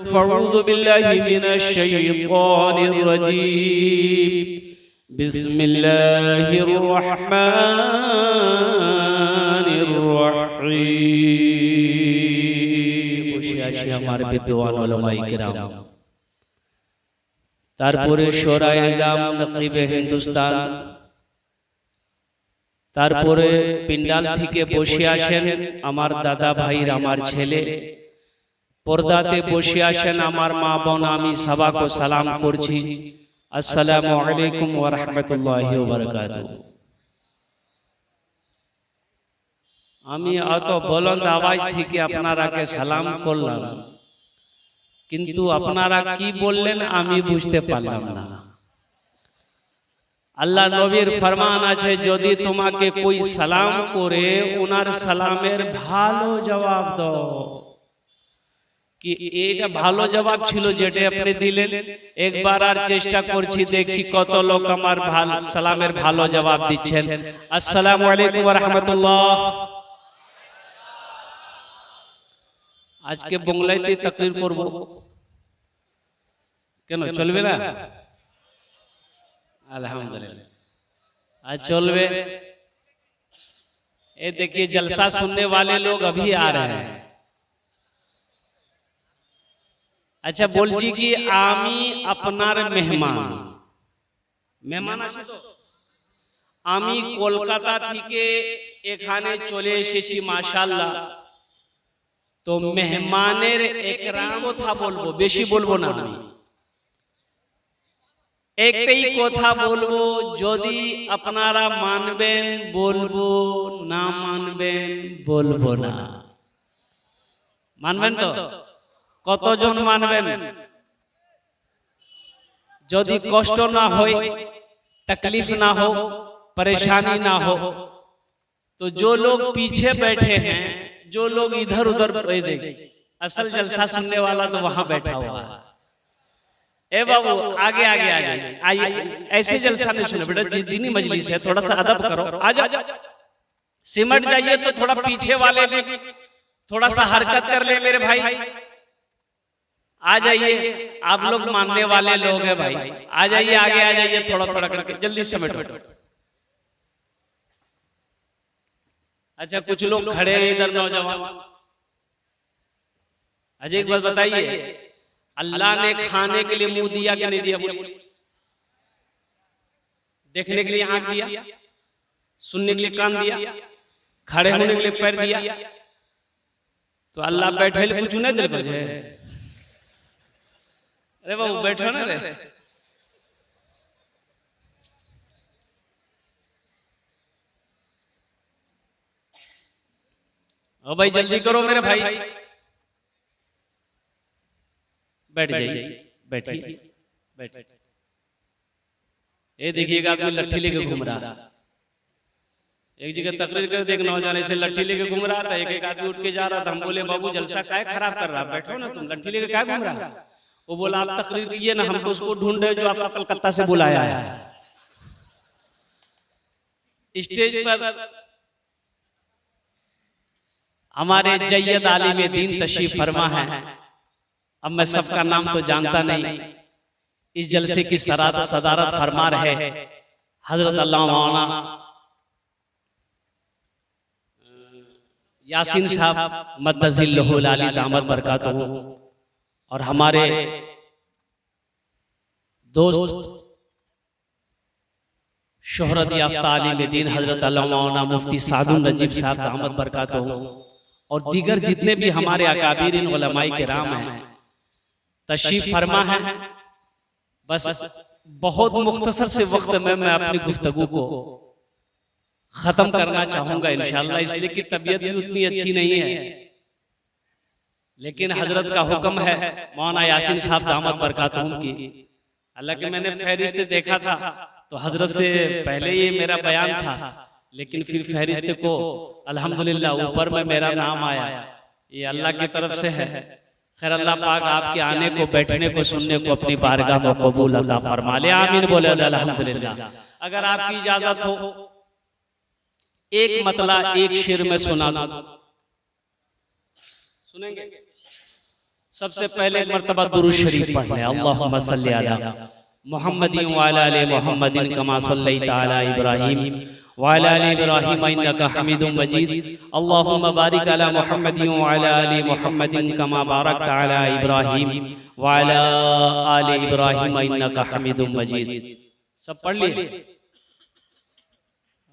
फ़अऊज़ु बिल्लाहि मिनश शैतानिर रजीम। बिस्मिल्लाहिर रहमानिर रहीम। বসে আছে আমার বিদ্বান উলামায়ে কিরাম, তারপরে শোরায়ে আজম নকিবে হিন্দুস্তান, তারপরে পিন্ডাল থেকে বসে আসেন আমার দাদা ভাইর, আমার ছেলে, পর্দাতে বসে আসেন আমার মা বোন, আমি সবাইকে সালাম করছি। আসসালামু আলাইকুম ওয়া রাহমাতুল্লাহি ওয়া বারাকাতুহু। আমি অত বুলন্দ আওয়াজ থেকে আপনারাকে সালাম করলাম, কিন্তু আপনারা কি বললেন আমি বুঝতে পারলাম না। আল্লাহ নবীর ফরমান আছে, যদি তোমাকে কোই সালাম করে ওনার সালামের ভালো জবাব দাও। কি এটা ভালো জবাব ছিল যেটা আপনি দিলেন? একবার আর চেষ্টা করছি, দেখছি কত লোক আমার সালামের ভালো জবাব দিচ্ছেন। আসসালামু আলাইকুম ওয়া রাহমাতুল্লাহ। আজকে বাংলাতে তাকরীর করব, কেন চলবে না? अल्हम्दुलिल्लाह आज चलवे। ये देखिए जलसा सुनने वाले लोग अभी आ रहे हैं। अच्छा बोलছি কি আমি আপনার মেহমান, মেহমান আছি তো। আমি কলকাতা থেকে এখানে চলে এসেছি মাশাআল্লাহ। তো মেহমানের একরাম কথা বলবো, বেশি বলবো না। আমি একটাই কথা বলবো, যদি আপনারা মানবেন বলবো, না মানবেন বলবো না। মানবেন তো? কতজন মানবেন? যদি কষ্ট না হয়, तकलीफ ना हो, परेशानी ना हो, तो जो लोग पीछे बैठे हैं, जो लोग इधर उधर देखिए, असल जलसा सुनने वाला तो वहां बैठा हुआ है। ए बाबू आगे आगे आ जाइए, आइए। ऐसे जलसा नहीं सुने बेटा, दीनी मजलिस है, थोड़ा सा अदब करो। आ जाओ, सिमट जाइए तो थोड़ा पीछे वाले भी थोड़ा सा हरकत कर ले मेरे भाई। आ जाइए, आप लोग मानने वाले लोग हैं भाई, आ जाइए, आगे आ जाइए, थोड़ा थोड़ा करके जल्दी समेटो। अच्छा कुछ लोग खड़े हैं इधर, नौजवान। अजय एक बात बताइए, अल्लाह ने खाने के लिए मुंह दिया कि नहीं दिया? देखने के लिए आंख दिया, सुनने के लिए कान दिया, खड़े होने के लिए पैर दिया। तो अल्लाह बैठे कुछ नहीं दिल पर। अरे बाबू बैठो ना रे। ओ भाई जल्दी करो मेरे भाई, बैठ जाइए, बैठिए, बैठिए। ये देखिएगा आदमी लट्ठी लेके घूम रहा। एक जगह तकरीर कर देख, नौजवान ऐसे लट्ठी लेके घूम रहा था। एक आदमी उठ के जा रहा था, हम बोले बाबू जलसा काहे खराब कर रहा, बैठो ना तुम, लट्ठी लेके काहे घूम रहा? वो बोला आप तकरीर कीजिए ना, हम तो उसको ढूंढ रहे जो आपका कलकत्ता से बुलाया है। स्टेज पर हमारे जय्यद आलिम दीन तशरीफ फरमा है। अब मैं सबका नाम तो जानता नहीं। इस जलसे की सदारत फरमा रहे हजरत अल्लामा मौलाना यासीन साहब मद्दजिल्लहुल आली दामद बरकातहू, और हमारे दोस्त शोहरत याफ्ता आलिम दीन हजरत अल्लामा मौलाना मुफ्ती सादुल नजीब साहब दामद बरकातहू, और दीगर जितने भी हमारे अकाबिरीन उलमाए किराम हैं तशरीफ फरमा है। बस बहुत मुख्तसर से वक्त में मैं अपनी गुफ्तगू को खत्म करना चाहूंगा इंशाअल्लाह, इसलिए कि तबीयत भी उतनी अच्छी नहीं है। लेकिन हजरत का हुक्म है मौलाना यासीन साहब दामद बरकातहू की। हालांकि मैंने फहरिस्त देखा था तो हजरत से पहले ये मेरा बयान था, लेकिन फिर फहरिस्त को अल्हम्दुलिल्लाह ऊपर में मेरा नाम आया। ये अल्लाह की तरफ से है। खैर अल्लाह पाक आपके आने को, बैठने को, सुनने को अपनी बारगाह में कबूल अता फरमा ले। आमीन बोले अल्हम्दुलिल्लाह। अगर आपकी इजाजत हो एक मतला एक शेर में सुना दूं, सुनेंगे? सबसे पहले एक मर्तबा दुरूद शरीफ पढ़ लें। अल्लाहुम्मा सल्ली अला मुहम्मदिन व अला आलि मुहम्मदिन कमा सल्लैता अला इब्राहीम व अला आलि इब्राहीम इन्नका हमीदुम मजीद। अल्लाहुम्मा बारिक अला मुहम्मदिन व अला आलि मुहम्मदिन कमा बारकता अला इब्राहीम व अला आलि इब्राहीम इन्नका हमीदुम मजीद। सब पढ़ लिए?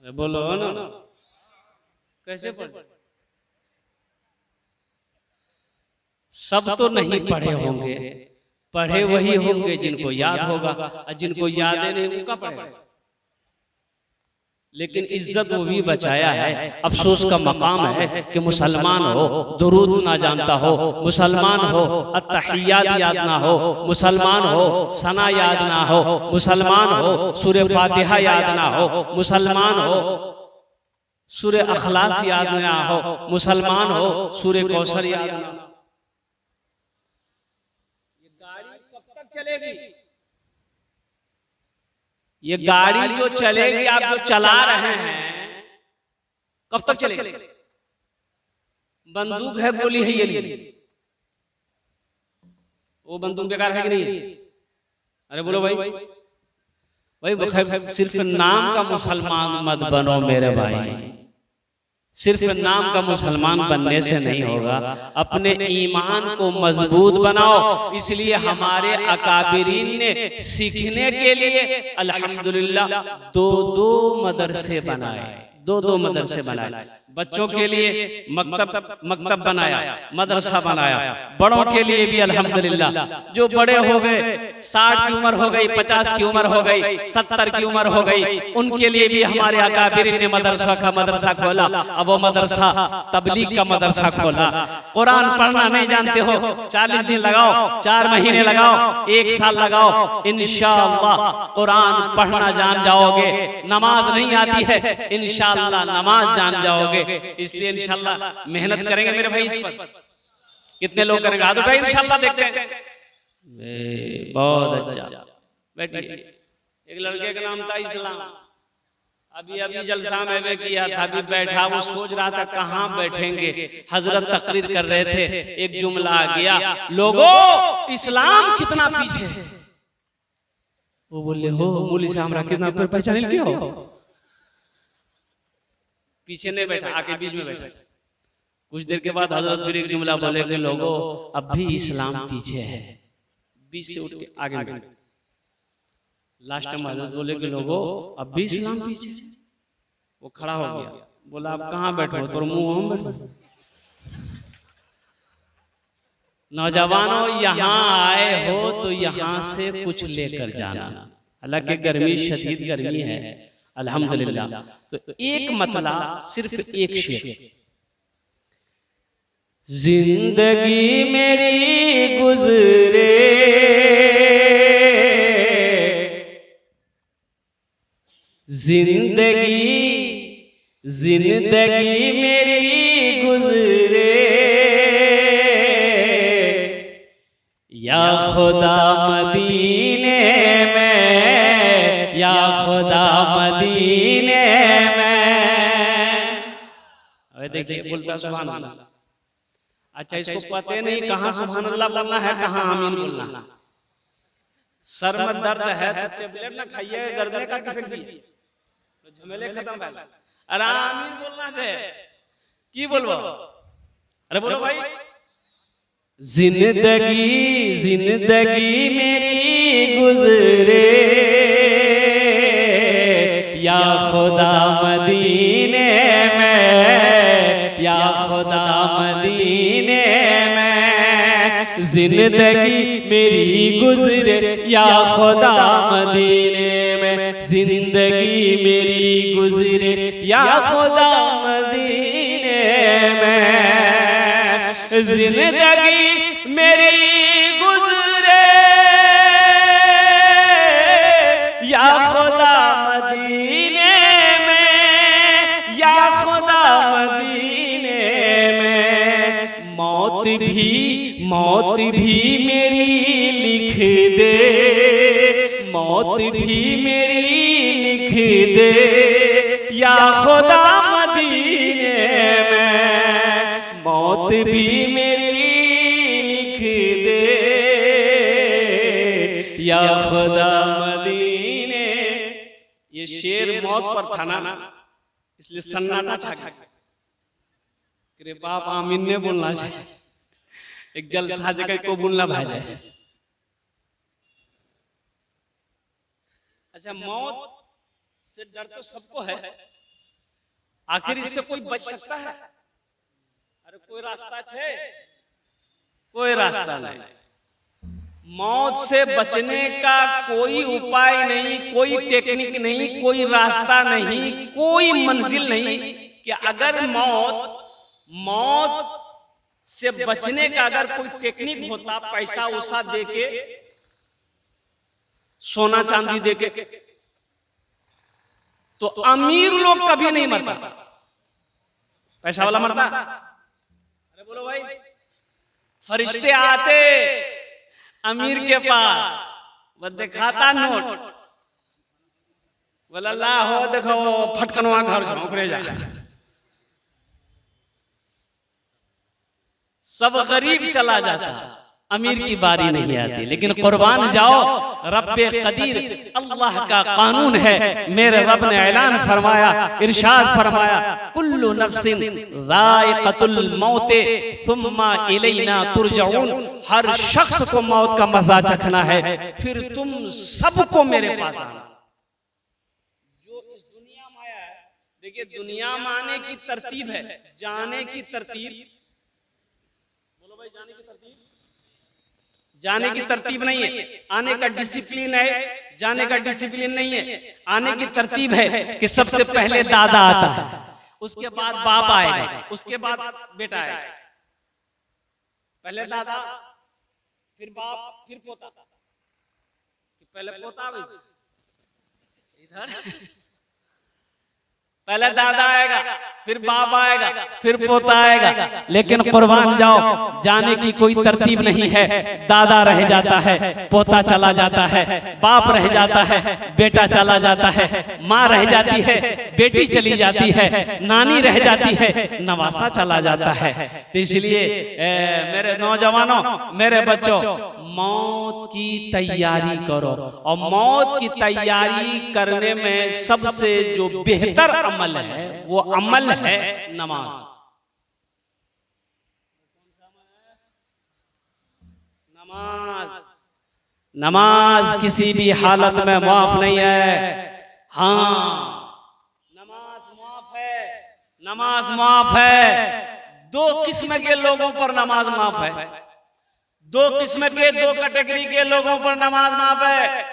बोलो ना, कैसे पढ़? सब तो नहीं पढ़े होंगे, पढ़े वही होंगे जिनको याद होगा, और जिनको याद नहीं उनका पढ़ेगा। लेकिन इज्जत वो भी बचाया है। अफसोस का मकाम है कि मुसलमान हो दुरूद ना जानता हो, मुसलमान हो अत्तहियात याद ना हो, मुसलमान हो सना याद ना हो, मुसलमान हो सूरे फातिहा याद ना हो, मुसलमान हो सूरे अखलास याद ना हो, मुसलमान हो सूरे कौसर याद ना हो। ये गाड़ी कब तक चलेगी? ये गाड़ी जो चलेगी, आप जो चला रहे हैं, कब तक चलेगी? बंदूक है, गोली है, ये नहीं, वो बंदूक बेकार है कि नहीं? अरे बोलो भाई, भाई सिर्फ नाम का मुसलमान मत बनो मेरे भाई। सिर्फ नाम का मुसलमान बनने से नहीं होगा, अपने ईमान को मजबूत बनाओ। इसलिए हमारे अकाबिरीन ने सीखने के लिए अल्हम्दुलिल्लाह दो मदरसे बनाए, दो मदरसे बनाए। बच्चों के लिए मकतब बनाया, मदरसा बनाया। बड़ों के लिए भी अल्हम्दुलिल्लाह, जो बड़े हो गए 60 की उम्र हो गई, 50 की उम्र हो गई, 70 की उम्र हो गई, उनके लिए भी हमारे अकाबिरीन ने मदरसा खोला। अब वो मदरसा तबलीग का मदरसा खोला। कुरान पढ़ना नहीं जानते हो, 40 दिन लगाओ, 4 महीने लगाओ, 1 साल लगाओ, इंशाअल्लाह कुरान पढ़ना जान जाओगे। नमाज नहीं आती है, इंशाअल्लाह नमाज जान जाओगे। इसलिए इंशाअल्लाह मेहनत करेंगे मेरे भाई इस पर। कितने लोग करेंगे? हाथ उठाइए, इंशाअल्लाह देखते हैं। बहुत अच्छा। बैठिए। एक लड़के का नाम था इस्लाम, अभी जलसा में किया था, अभी बैठा, वो सोच रहा था कहाँ बैठेंगे। हजरत तकरीर कर रहे थे, एक जुमला आ गया, लोगों इस्लाम कितना पीछे है। वो बोले हो मौलवी साहब हमरा कितना पहचान लिया हो। पीछे नहीं बैठा, आके बीच में बैठा। कुछ देर के बाद हजरत फिर एक जुमला बोले कि लोगों अब भी इस्लाम पीछे है। बीच से उठ के आगे बैठे। लास्ट में हजरत बोले कि लोगों अब भी इस्लाम पीछे है। वो खड़ा हो गया, बोला आप कहाँ बैठो? तो मुंह हम बैठो। नौजवानों यहाँ आए हो तो यहाँ से कुछ लेकर जाना। हालांकि गर्मी शदीद गर्मी है अल्हम्दुलिल्लाह। तो एक मतला, सिर्फ एक शेर। जिंदगी मेरी गुजरे, जिंदगी मेरी गुजरे, या खुदा मदीने में, या खुदा मदीने में। अरे देखिए बोलता सुभान अल्लाह। अच्छा, इसको पता नहीं कहाँ सुभान अल्लाह बोलना है, कहाँ आमीन बोलना। सर में दर्द है तो टेबलेट ना खाइए, गर्दन का टिफिन खाइए तो झमेले खत्म भाई। अरे आमीन बोलना से की बोलबो? अरे बोलो भाई। जिंदगी मेरी गुजरे, या खुदा मदीने में, या खुदा मदीने में। जिंदगी मेरी गुजरे, या खुदा मदीने में। जिंदगी मेरी गुजरे, या खुदा मदीने में। जिंदगी मेरी गुजरे, या खुदा मदीने में, या खुदा मदीने में। मौत भी मेरी लिख दे, मौत भी मेरी लिख दे, या खुदा मदीने में। मौत भी मेरी लिख या खुदा मदीने। ये शेर मौत पर था ना, इसलिए सन्नाटा छा गया। अरे बाप आमीन ने बोलना चाहिए, एक जलसा जगह को बोलना भाई जाए। अच्छा, मौत से डर तो सबको है, आखिर इससे कोई बच सकता है? अरे कोई रास्ता है? कोई रास्ता नहीं। मौत से बचने का कोई उपाय नहीं, कोई टेक्निक नहीं, कोई रास्ता नहीं, कोई मंजिल नहीं कि अगर मौत से बचने का अगर कोई टेक्निक होता, पैसा उसा देके, सोना चांदी देके, तो अमीर लोग कभी नहीं मरता, पैसा वाला मरता। अरे बोलो भाई, फरिश्ते आते अमीर के पास, वो दिखाता नोट, बोला ला हो देखो फटकनवा घर से ऊपरे जा। सब गरीब चला जाता, अमीर की बारी नहीं आती। लेकिन कुर्बान जाओ, रब्बे कदीर अल्लाह का कानून है। मेरे रब ने ऐलान फरमाया, इरशाद फरमाया, कुल्लु नफ्सिन ज़ाइक़तुल मौत सुम्मा इलैना तुरजऊन। हर शख्स को मौत का मजा चखना है, फिर तुम सबको मेरे पास आना। जो इस दुनिया में आया है, देखिए दुनिया में आने की तरतीब है, जाने की तरतीब, बोलो भाई, जाने की तरतीब, जाने की तरतीब नहीं है। आने का डिसिप्लिन है, जाने का डिसिप्लिन नहीं है। आने की तरतीब है कि सबसे पहले दादा आता है, उसके बाद बाप आएगा, उसके बाद बेटा आएगा। पहले दादा, फिर बाप, फिर पोता। पहले पोता इधर, पहले दादा आएगा, फिर बाप आएगा, फिर पोता आएगा। लेकिन कुर्बान जाओ, जाने की कोई तरतीब नहीं है। दादा रह जाता है, पोता चला जाता है, बाप रह जाता है, बेटा चला जाता है, माँ रह जाती है, बेटी चली जाती है, नानी रह जाती है, नवासा चला जाता है। तो इसलिए मेरे नौजवानों, मेरे बच्चों, मौत की तैयारी करो। और मौत की तैयारी करने में सबसे जो बेहतर अमल है, वो अमल है नमाज। नमाज किसी भी हालत में माफ नहीं है। हाँ, नमाज माफ है, नमाज माफ है। दो किस्म के लोगों पर नमाज माफ है, दो किस्म के, दो कैटेगरी के लोगों पर नमाज माफ है।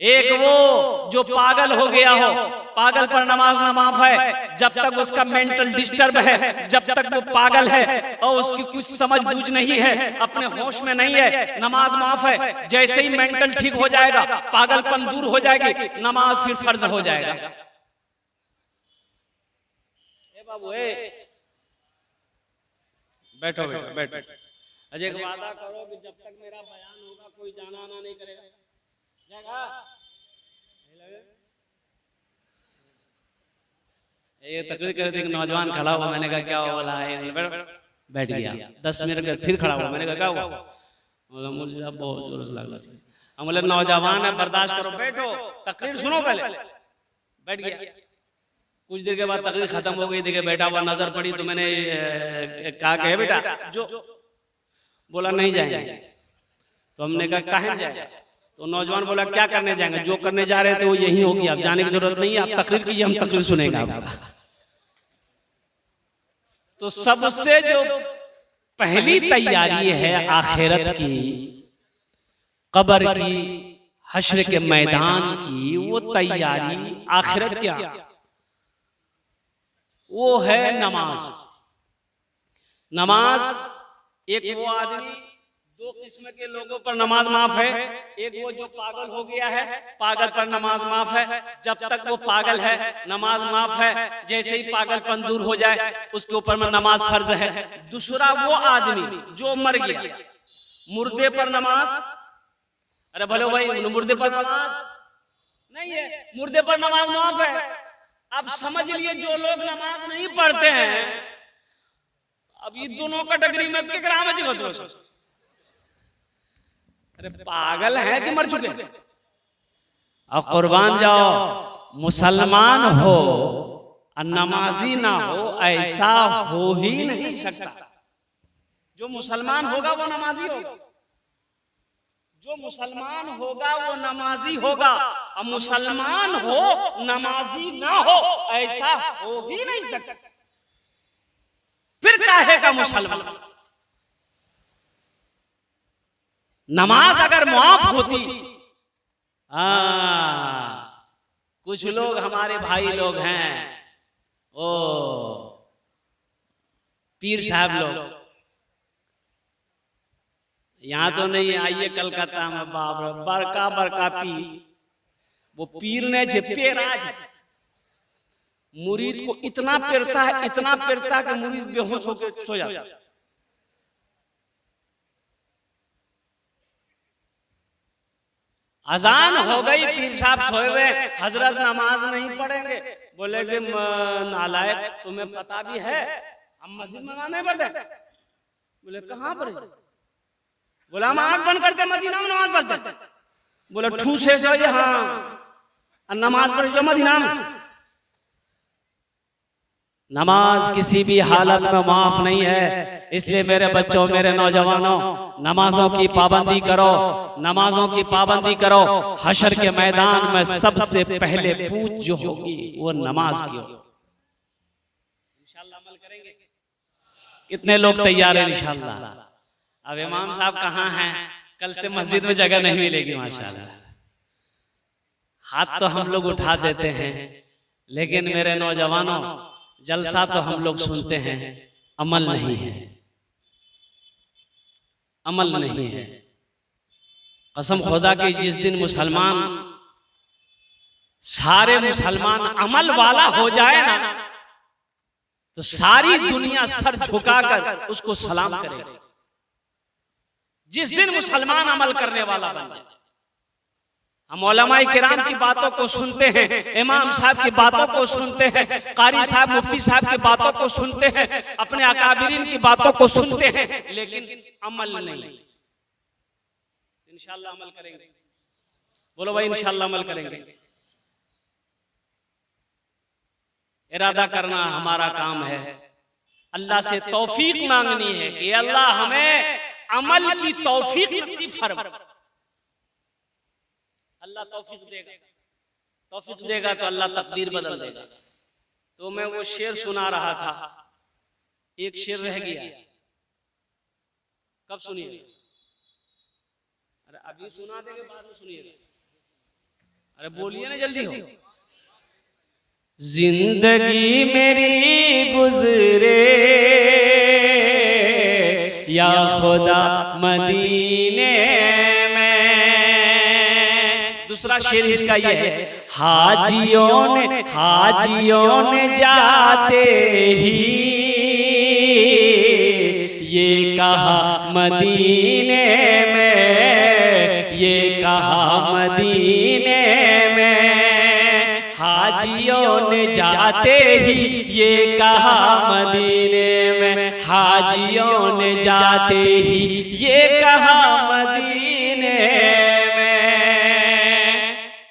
एक वो जो पागल हो गया हो, पागल पर नमाज ना माफ है। जब तक उसका मेंटल डिस्टर्ब है, जब तक वो पागल है और उसकी कुछ समझ बूझ नहीं है, अपने होश में नहीं है, नमाज माफ है। जैसे ही मेंटल ठीक हो जाएगा, पागलपन दूर हो जाएगी, नमाज फिर फर्ज हो जाएगा। ए बाबू, बैठो बैठो बैठो। अजय एक वादा करो कि जब तक मेरा बयान होगा कोई जाना आना नहीं करेगा, जाएगा? ये तकरीर कर दी, नौजवान खड़ा हुआ, मैंने कहा क्या बोला है, बैठ गया। 10 मिनट के फिर खड़ा हुआ, मैंने कहा क्या हुआ, मुझे बहुत जोर से लगा। हम बोले नौजवान है, बर्दाश्त करो, बैठो, तकरीर सुनो पहले। बैठ गया। कुछ देर के बाद तकरीर खत्म हो गई, देखिए बैठा हुआ नजर पड़ी, तो मैंने कहा कि बेटा जो, बोला नहीं जाएंगे। तो हमने कहा कहाँ जाए? तो नौजवान बोला क्या करने जाएंगे, जो करने जा रहे थे वो यही होगी, आप जाने की जरूरत नहीं है, आप तकरीर कीजिए, हम तकरीर सुनेंगे। तो सबसे जो पहली तैयारी है आखिरत की, कब्र की, हश्र के मैदान की, वो तैयारी आखिरत क्या, वो है नमाज। नमाज, एक वो आदमी, दो किस्म के लोगों पर नमाज माफ है। एक वो जो पागल हो गया है, पागल पर नमाज माफ है, जब तक वो पागल है नमाज माफ है। जैसे ही पागलपन दूर हो जाए उसके ऊपर में नमाज फर्ज है। दूसरा वो आदमी जो मर गया, मुर्दे पर नमाज, अरे भले भाई मुर्दे पर नमाज नहीं है, मुर्दे पर नमाज माफ है। अब समझ लिए जो लोग नमाज नहीं पढ़ते हैं, अब ये दोनों कैटेगरी में केकरा में जगत। अरे पागल है कि मर चुके? और कुर्बान जाओ, मुसलमान हो और नमाजी ना हो, ऐसा हो ही नहीं सकता। जो मुसलमान होगा वो नमाजी होगा, जो मुसलमान होगा वो नमाजी होगा, और मुसलमान हो नमाजी ना हो ऐसा हो ही नहीं सकता। फिर कहेगा मुसलमान? नमाज अगर मुआफ होती, कुछ लोग हमारे भाई लोग हैं, ओ पीर साहब लोग, यहाँ तो नहीं, आइए कलकत्ता में, बाप रे बड़का बड़का पीर, वो पीर ने जे राज मुरीद को इतना पेरता है, इतना पेरता है कि मुरीद बेहोश होकर सो जाता है। अजान हो गई, पीर साहब सोए हुए, हजरत नमाज नहीं पढ़ेंगे। बोले कि नालायक, तुम्हें पता भी है हम मस्जिद में नहीं पढ़ते। बोले कहाँ पर? बोला हम आँख बंद करते मदीना में नमाज पढ़ते। बोले ठूस है जो, हाँ नमाज पढ़ जो मदीना में। नमाज किसी भी हालत में माफ नहीं है, इसलिए मेरे बच्चों, मेरे नौजवानों, नमाजों की पाबंदी करो, नमाजों की पाबंदी करो। हशर के मैदान में सबसे पहले पूछ जो होगी वो नमाज की होगी। इंशाअल्लाह अमल करेंगे। कितने लोग तैयार हैं इंशाअल्लाह? अब इमाम साहब कहाँ हैं? कल से मस्जिद में जगह नहीं मिलेगी माशाअल्लाह। हाथ तो हम लोग उठा देते हैं, लेकिन मेरे नौजवानों, जलसा तो हम लोग सुनते हैं, अमल नहीं है, अमल नहीं है। कसम खुदा की, जिस दिन मुसलमान, सारे मुसलमान अमल वाला हो जाए ना, तो सारी दुनिया सर झुकाकर उसको सलाम करेगी। जिस दिन मुसलमान अमल करने वाला बन जाए। हम उलमाए किराम की बातों को सुनते हैं, इमाम साहब की बातों को सुनते हैं, कारी साहब, मुफ्ती साहब की बातों को सुनते हैं, अपने अकाबिरीन की बातों को सुनते हैं, लेकिन अमल नहीं। इंशाअल्लाह अमल करेंगे। बोलो भाई इंशाअल्लाह अमल करेंगे। इरादा करना हमारा काम है, अल्लाह से तौफीक मांगनी है कि अल्लाह हमें अमल की तौफीक नसीब फरमा। अल्लाह तौफीक देगा, तौफीक देगा तो अल्लाह तकदीर बदल देगा। तो मैं वो शेर सुना रहा था, एक शेर रह गया। कब सुनिए? अरे अभी सुना देंगे, बाद में सुनिएगा। अरे बोलिए ना, जल्दी हो। जिंदगी मेरी गुजरे या खुदा मदीने में। दूसरा शेर इसका ये है, हाजियों ने जाते ही ये कहा मदीने में, ये कहा मदीने में। हाजियों ने जाते ही ये कहा मदीने में, हाजियों ने जाते ही ये कहा मदीने में।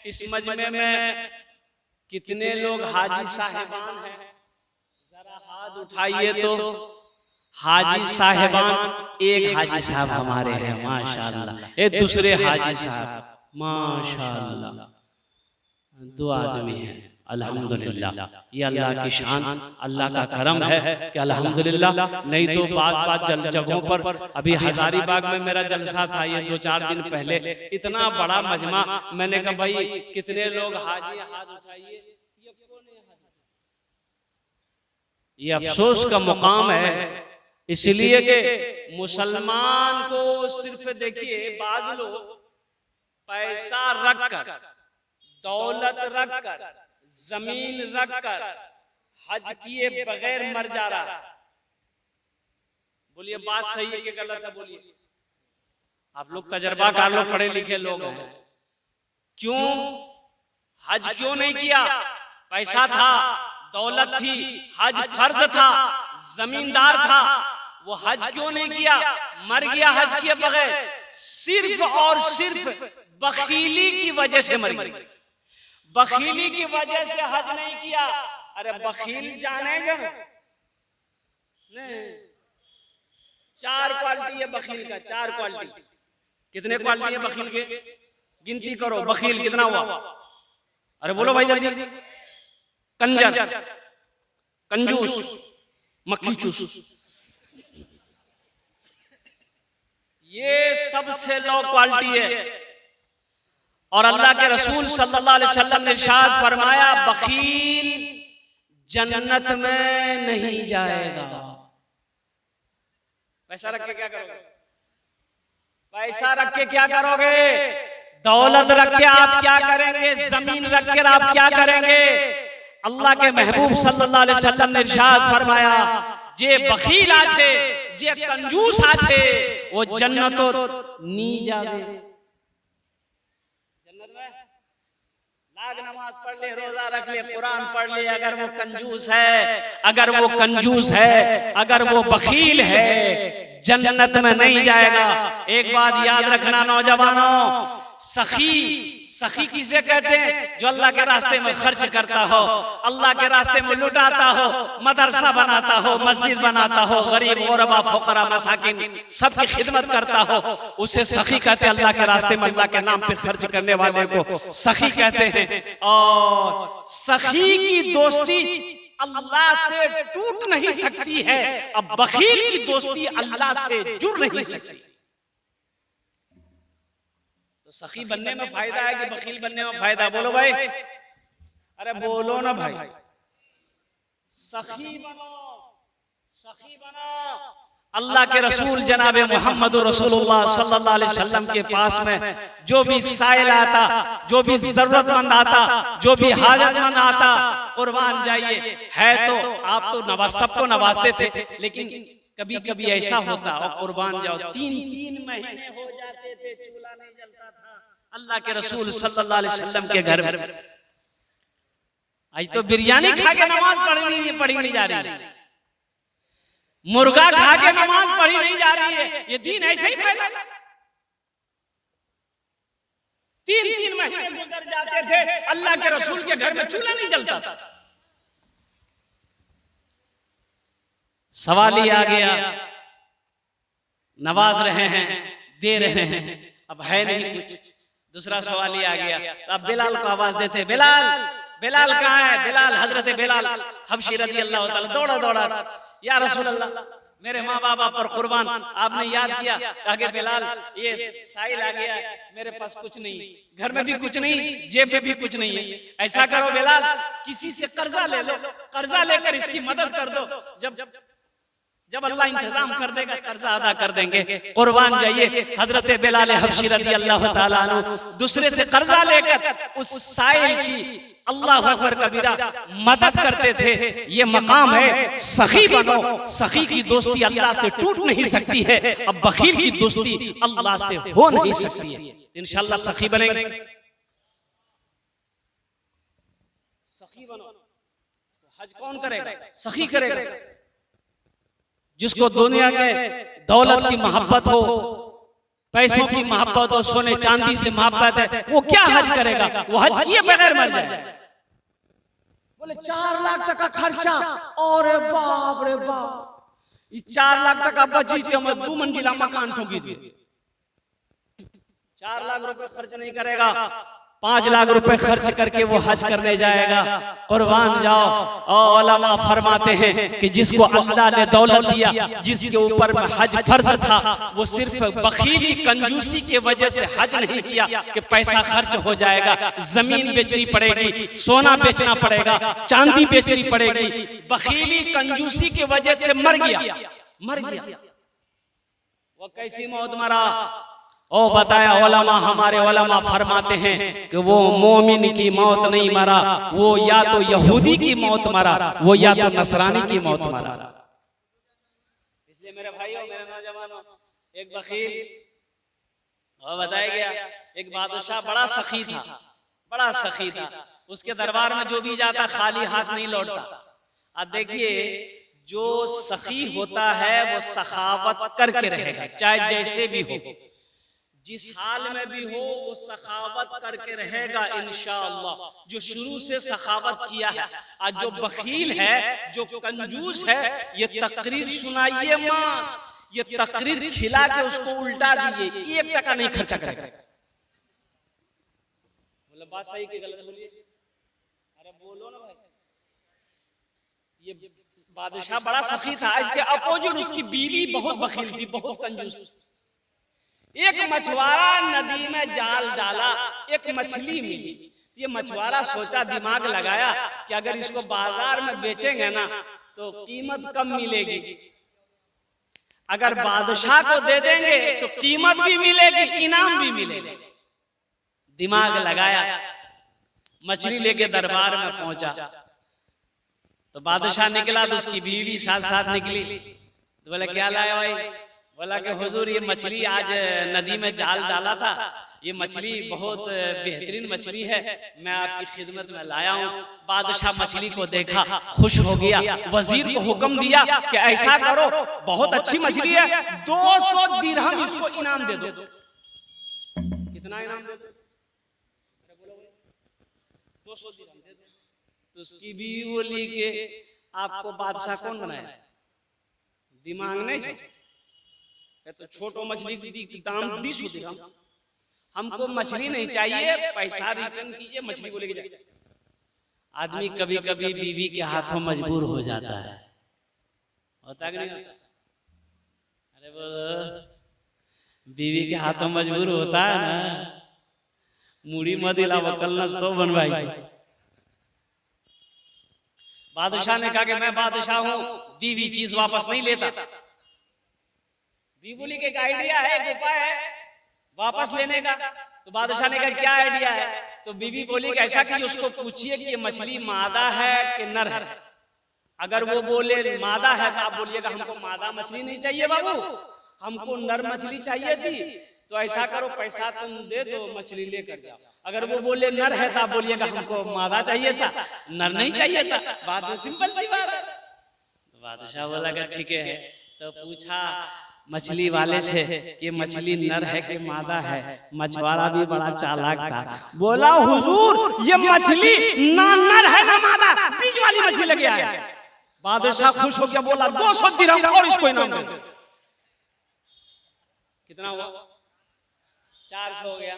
इस मजमे में कितने लोग हाजी साहिबान हैं? जरा हाथ उठाइए तो। हाजी साहिबान, एक हाजी साहब हमारे हैं माशाअल्लाह, एक दूसरे हाजी साहब माशाअल्लाह, दो आदमी हैं। अल्हम्दुलिल्लाह, ये अल्लाह की शान, अल्लाह का करम है कि अल्हम्दुलिल्लाह। नहीं तो बात जगहों पर, अभी हजारीबाग में मेरा जलसा था ये 2-4 दिन पहले, इतना बड़ा मजमा, मैंने कहा भाई कितने लोग हाजी, हाथ उठाइए। ये अफसोस का मुकाम है, इसलिए कि मुसलमान को सिर्फ देखिए, बाज लोग पैसा रखकर, दौलत रखकर, जमीन रखकर हज किए बगैर मर जा रहा। बोलिए बात सही है कि गलत है? बोलिए। आप लोग तजर्बाकार लोग, पढ़े लिखे लोग हैं, क्यों हज क्यों नहीं किया? पैसा था, दौलत थी, हज फर्ज था, जमींदार था, वो हज क्यों नहीं किया? मर गया हज किए बगैर। सिर्फ और सिर्फ बखीली की वजह से मर गई। बखीली की वजह से हज नहीं किया। अरे बखील जाने जब नहीं, 4 क्वालिटी है बखील का, 4 क्वालिटी। कितने क्वालिटी है बखील के? गिनती करो, बखील कितना हुआ? अरे बोलो भाई जल्दी। कंजर, कंजूस, मक्खी चूस, ये सबसे लो क्वालिटी है। और अल्लाह के रसूल सल्लल्लाहु अलैहि वसल्लम ने इरशाद फरमाया, बखील जन्नत में नहीं जाएगा। पैसा रख के क्या करोगे? पैसा रख के क्या करोगे? दौलत रख के आप क्या करेंगे? जमीन रख के आप क्या करेंगे? अल्लाह के महबूब सल्लल्लाहु अलैहि वसल्लम ने इरशाद फरमाया, जे बखील आछे, जे कंजूस आछे, वो जन्नतो नी जावे। जन्नत में लाख नमाज पढ़ ले, रोजा रख ले, कुरान पढ़ ले, अगर वो कंजूस है, अगर वो कंजूस है, अगर वो बखील है, जन्नत में नहीं जाएगा। एक बात याद रखना नौजवानों, सखी, सखी किसे कहते हैं? जो अल्लाह के रास्ते में खर्च करता हो, अल्लाह के रास्ते में लुटाता हो, मदरसा बनाता हो, मस्जिद बनाता हो, गरीब गुरबा फुकरा मसाकिन सबकी खिदमत करता हो, उसे सखी कहते हैं। अल्लाह के रास्ते में अल्लाह के नाम पे खर्च करने वाले को सखी कहते हैं। और सखी की दोस्ती अल्लाह से टूट नहीं सकती है, अब बखील की दोस्ती अल्लाह से जुड़ नहीं सकती। तो सखी बनने में फायदा है कि बखील बनने में फायदा? बोलो भाई, अरे बोलो ना भाई। सखी बनो, सखी बनो। अल्लाह के रसूल जनाबे मोहम्मद रसूलुल्लाह सल्लल्लाहु अलैहि वसल्लम के पास में जो भी साइल आता, जो भी जरूरतमंद आता, जो भी हाजतमंद आता, कुर्बान जाइए। है तो आप तो नवाज, सबको नवाजते थे, लेकिन कभी कभी ऐसा होता और कुर्बान जाओ, 3-3 महीने हो जाते थे, चूल्हा नहीं जलता था अल्लाह के रसूल सल्लल्लाहु अलैहि वसल्लम के घर में। आज तो बिरयानी खा के नमाज पढ़ी नहीं जा रही है, मुर्गा खा के नमाज पढ़ी नहीं जा रही है। ये दीन ऐसे ही फैला। 3-3 महीने गुजर जाते थे, अल्लाह के रसूल के घर में चूल्हा नहीं जलता था। सवाल ही आ गया, नवाज रहे हैं, दे रहे हैं, अब है नहीं कुछ। दूसरा सवाल ही आ गया, तो अब बिलाल को आवाज देते, बिलाल, बिलाल कहाँ है? बिलाल, हजरत बिलाल हबशी रज़ी अल्लाह ताला दौड़ा दौड़ा, या रसूल अल्लाह, मेरे माँ बाप पर कुर्बान, आपने याद किया, कहा बिलाल ये साइल आ गया है, मेरे पास कुछ नहीं, घर में भी कुछ नहीं, जेब में भी कुछ नहीं है। ऐसा करो बिलाल, किसी से कर्जा ले लो, कर्जा लेकर इसकी मदद कर दो, जब अल्लाह इंतजाम कर देगा कर्जा अदा कर देंगे। कुर्बान जाइए, हजरत बिलाल हबशी रज़ी अल्लाह ताला अन्हु दूसरे से कर्जा लेकर उस साइल की अल्लाह अकबर कबीरा मदद करते थे। ये मकाम है, सखी बनो। सखी की दोस्ती अल्लाह से टूट नहीं सकती है, अब बखील की दोस्ती अल्लाह से हो नहीं सकती है। इंशाअल्लाह सखी बनेंगे। सखी बनो। हज कौन करेगा? सखी करेगा। जिसको दुनिया के दौलत की मोहब्बत हो, पैसों की मोहब्बत हो, सोने चांदी से मोहब्बत है, वो क्या हज करेगा? वो हज किए बगैर मर जाए। बोले 4 लाख टका खर्चा, और बाप रे बाप, 4 लाख टका बचीते में 2 मंजिला मकान ठोकी दिए। 4 लाख रुपए खर्च नहीं करेगा, 5 लाख रुपए खर्च करके वो हज करने जाएगा। कुर्बान जाओ। और उलमा फरमाते हैं कि जिसको अल्लाह ने दौलत दिया, जिसके ऊपर में हज फर्ज था, वो सिर्फ बखीली कंजूसी के वजह से हज नहीं किया कि पैसा खर्च हो जाएगा, जमीन बेचनी पड़ेगी, सोना बेचना पड़ेगा, चांदी बेचनी पड़ेगी। बखीली कंजूसी की वजह से मर गया। वो कैसी मौत मरा? ओ बताया उलमा, हमारे उलमा फरमाते हैं कि वो मोमिन की मौत नहीं मरा, वो या तो यहूदी की मौत मरा, वो या तो नसरानी की मौत मरा। इसलिए मेरे भाइयों, मेरे नौजवानों, एक बखील और बताया गया, एक बादशाह बड़ा सखी था, बड़ा सखी था। उसके दरबार में जो भी जाता खाली हाथ नहीं लौटता। अब देखिए, जो सखी होता है वो सखावत करके रहेगा, चाहे जैसे भी हो। जिस हाल में भी हो वो सखावत करके रहेगा इंशाअल्लाह। जो शुरू से सखावत किया है, आज जो बखील है, जो कंजूस है, ये तकरीर सुनाइए मत, ये तकरीर खिला के उसको उल्टा दीजिए, 1 टका नहीं खर्चा करेगा। बोले बात सही कि गलत बोलिए? अरे बोलो ना भाई। ये बादशाह बड़ा सखी था, इसके अपोजिट उसकी बीवी बहुत बखील थी, बहुत कंजूस। एक मछुआरा नदी में जाल डाला, एक मछली मिली। ये मछुआरा सोचा, दिमाग लगाया कि अगर इसको बाजार में बेचेंगे ना तो कीमत कम मिलेगी, अगर बादशाह को दे देंगे तो कीमत भी मिलेगी, इनाम भी मिलेगा। दिमाग लगाया, मछली लेके दरबार में पहुंचा तो बादशाह निकला तो उसकी बीवी साथ साथ निकली। तो बोला क्या लाया भाई? बोला कि हुजूर ये मछली आज नदी में जाल डाला था, ये मछली बहुत बेहतरीन मछली है, मैं आपकी खिदमत में लाया हूँ। बादशाह मछली को देखा, खुश हो गया, वजीर को हुक्म दिया कि ऐसा करो, बहुत अच्छी मछली है, 200 दिरहम इसको इनाम दे दो। कितना इनाम दे दो? 200 दिरहम दे दो। तो उसकी बीवी बोली कि आपको बादशाह कौन बनाया? दिमाग नहीं? तो छोटो मछली की दाम 200 दिरहम, हमको मछली नहीं चाहिए, पैसा रिटर्न कीजिए, मछली को लेके जाइए। आदमी कभी कभी बीवी के हाथों मजबूर हो जाता है, होता है कि नहीं? अरे वो बीवी के हाथों मजबूर होता है ना, मुड़ी मत हिलाओ, कल तो बनवाई। बादशाह ने कहा कि मैं बादशाह हूं, दी हुई चीज वापस नहीं लेता। बीवी बोली कि एक आइडिया है, एक उपाय है वापस लेने का। तो बादशाह ने कहा क्या आइडिया है? तो बीवी बोली कि ऐसा कि उसको पूछिए कि ये मछली मादा है कि नर है। अगर वो बोले मादा है तो आप बोलिएगा हमको मादा मछली नहीं चाहिए बाबू, हमको नर मछली चाहिए थी, तो ऐसा करो पैसा तुम दे दो, मछली लेकर जाओ। अगर वो बोले नर है तो आप बोलिएगा हमको मादा चाहिए था, नर नहीं चाहिए था। बात तो सिंपल सी बात है। बादशाह बोला कि ठीक है। तो पूछा मछली वाले से कि मछली नर है कि मादा है। मछुआरा भी बड़ा चालाक था, बोला हुजूर ये मछली ना नर है ना मादा, बीच वाली मछली लगे आया। बादशाह खुश हो गया, बोला 200 दिरहम और इसको इनाम दे। कितना हुआ? 400 हो गया।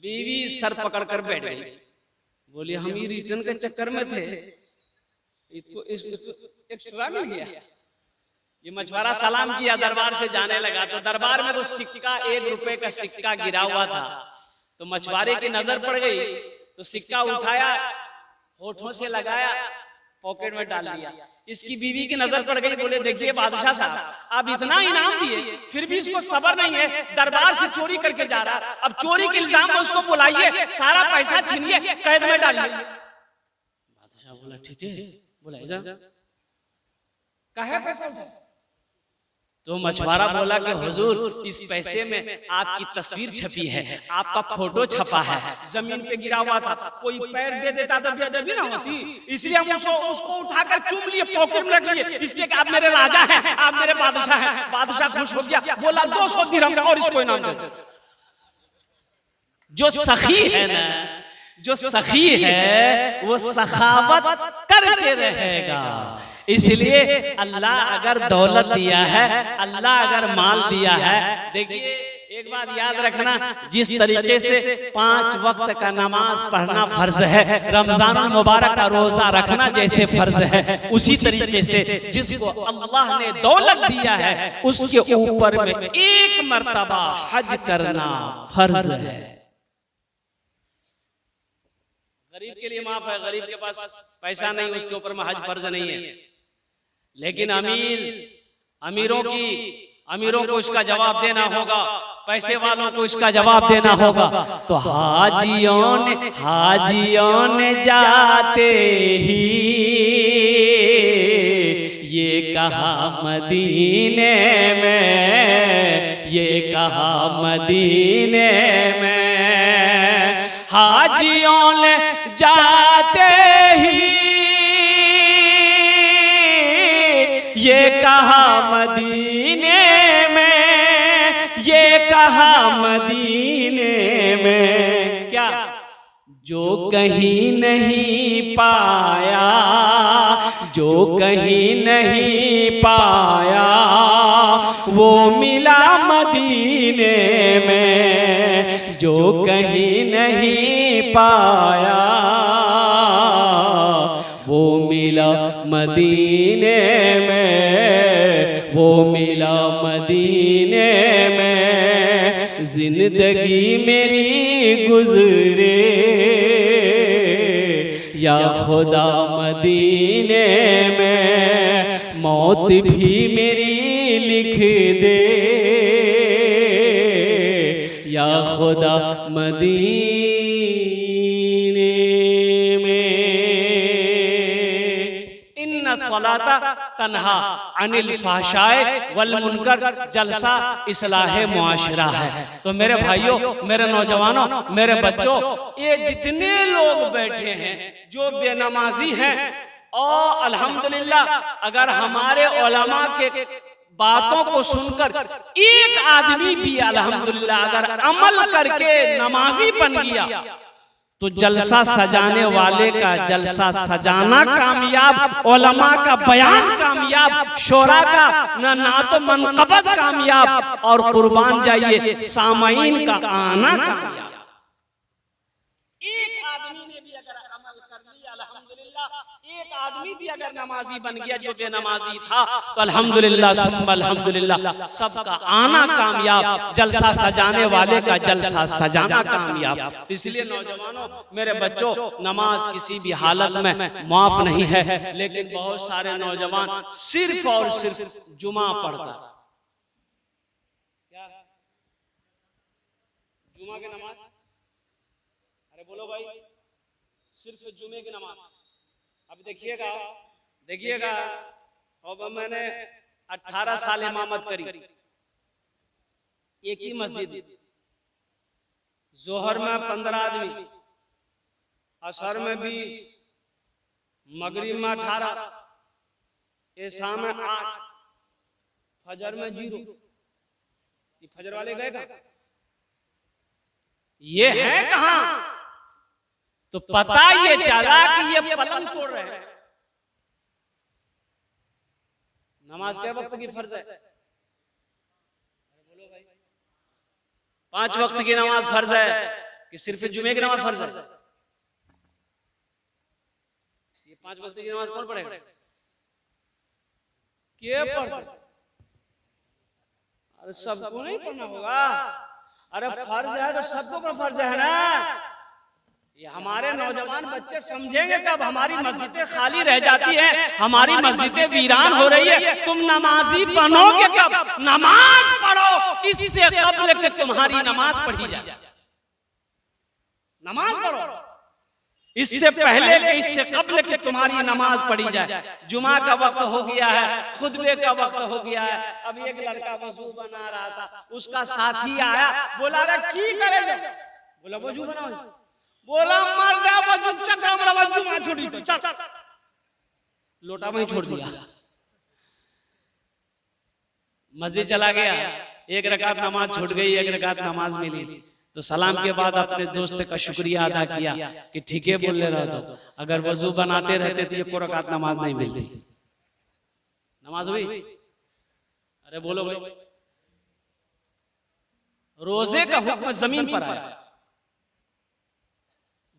बीवी सर पकड़ कर बैठ गई, बोली हम ये रिटर्न के चक्कर में थे, इसको एक्स्ट्रा मिल गया। ये मछुआरा सलाम किया, दरबार से जाने लगा तो दरबार में वो सिक्का 1 रुपए का सिक्का गिरा हुआ था। तो मछुआरे की नजर पड़ गई तो सिक्का उठाया, होठों से लगाया, पॉकेट में डाल दिया। इसकी बीवी की नजर पड़ गई, बोले देखिए बादशाह साहब आप इतना इनाम दिए फिर भी इसको सबर नहीं है, दरबार से चोरी करके जा रहा, अब चोरी के इल्जाम में उसको बुलाइए, सारा पैसा छीनिए, कैद में डालिए। बादशाह बोला ठीक है, बोला इधर कहाँ पैसा उठा? तो मछुआरा बोला कि हुजूर इस पैसे में आपकी तस्वीर छपी है, आपका फोटो छपा है, जमीन पे गिरा हुआ था, कोई पैर दे देता तो बेअदबी ना होती, इसलिए हम उसको उठाकर चूम लिए, पॉकेट में रख लिए, इसलिए कि आप मेरे राजा हैं, आप मेरे बादशाह हैं। बादशाह खुश हो गया, बोला 200 दिरहम और इसको इनाम दे दो। जो सखी है ना, जो सखी है वो सखावत करके रहेगा। इसलिए अल्लाह अगर दौलत दिया है, अल्लाह अगर माल दिया है, देखिए एक बात याद रखना, जिस तरीके से 5 वक्त का नमाज पढ़ना फर्ज है, रमजान मुबारक का रोजा रखना जैसे फर्ज है, उसी तरीके से जिसको अल्लाह ने दौलत दिया है उसके ऊपर में 1 मर्तबा हज करना फर्ज है। गरीब के लिए माफ है, गरीब के पास पैसा नहीं, उसके ऊपर में हज फर्ज नहीं है। लेकिन अमीरों को इसका जवाब देना होगा, पैसे वालों को इसका जवाब देना होगा। तो हाजियों ने जाते ही ये कहा मदीने में, ये कहा मदीने में, हाजियों ने जाते ही ये कहा मदीने में, ये कहा मदीने में, क्या जो कहीं नहीं पाया, जो कहीं नहीं पाया वो मिला मदीने में, जो कहीं नहीं पाया वो मिला मदीने में, वो मिला मदीने में। जिंदगी मेरी गुजरे या खुदा मदीने में, मौत भी मेरी लिख दे या खुदा मदीने में। इन्ना सलाता तन्हा अनिल फाहशाए वल मुनकर, जलसा इस्लाहे मुआशरा है। तो मेरे भाइयों, मेरे नौजवानों, मेरे बच्चों, ये जितने लोग बैठे हैं जो बेनमाजी हैं, और अल्हम्दुलिल्लाह अगर हमारे उलमा के बातों को सुनकर एक आदमी भी अल्हम्दुलिल्लाह अगर अमल करके नमाजी बन गया तो जलसा सजाने वाले का जलसा सजाना कामयाब, उलमा का बयान कामयाब, शोरा का ना तो मनक़बत कामयाब, और कुर्बान जाइए सामाईन का आना कामयाब। एक आदमी ने भी अगर अमल कर लिया अल्हम्दुलिल्लाह, एक आदमी भी अगर नमाजी बन गया जो बेनमाजी था, तो अल्हम्दुलिल्लाह सुम्मा अल्हम्दुलिल्लाह सबका आना कामयाब, जलसा सजाने वाले का जलसा सजाना कामयाब। तो इसलिए नौजवानों, मेरे बच्चों, नमाज किसी भी हालत में माफ नहीं है, लेकिन बहुत सारे नौजवान सिर्फ और सिर्फ जुमा पढ़ता। क्या जुमा की नमाज? अरे बोलो भाई, सिर्फ जुमे की नमाज। अब देखिएगा, देखिएगा, अब मैंने 18 साल इमामत करी, एक ही मस्जिद, जोहर में 15 आदमी, असर में 20, मगरिब में 18, ऐशा में 8, फजर में 0। ये फजर वाले गए कहाँ? ये है कहाँ? तो पता ये चला कि ये पलंग तोड़ रहे हैं। नमाज के वक्त की फर्ज है? बोलो भाई, 5 वक्त की नमाज फर्ज है कि सिर्फ जुमे की नमाज फर्ज है? ये 5 वक्त की नमाज कौन पढ़ेगा? के पढ़? अरे सबको नहीं पढ़ना होगा। अरे फर्ज है तो सबको फर्ज है ना। ये हमारे नौजवान बच्चे समझेंगे कब? हमारी मस्जिदें खाली रह जाती हैं, हमारी मस्जिदें वीरान हो रही है, तुम नमाजी बनोगे कब? नमाज पढ़ो इससे कबल कि तुम्हारी नमाज पढ़ी जाए। नमाज पढ़ो इससे पहले कि इससे कबल कि तुम्हारी नमाज पढ़ी जाए। जुमा का वक्त हो गया है, खुतबे का वक्त हो गया है। अब एक लड़का वजू बना रहा था, उसका साथी आया, बोला रे की करे? बोला वजू बनाओ। बोला मर गया वजू, चक्कर हमरा वजू में छोड़ी तो चल, लोटा वहीं छोड़ दिया, मस्जिद चला गया। एक रकात नमाज छूट गई, एक रकात नमाज मिली, तो सलाम के बाद अपने दोस्त का शुक्रिया अदा किया कि ठीक है बोल ले रहा तो अगर वजू बनाते रहते तो ये को रकात नमाज नहीं मिलती। नमाज हुई? अरे बोलो भाई। रोजे का हुक्म जमीन पर आया,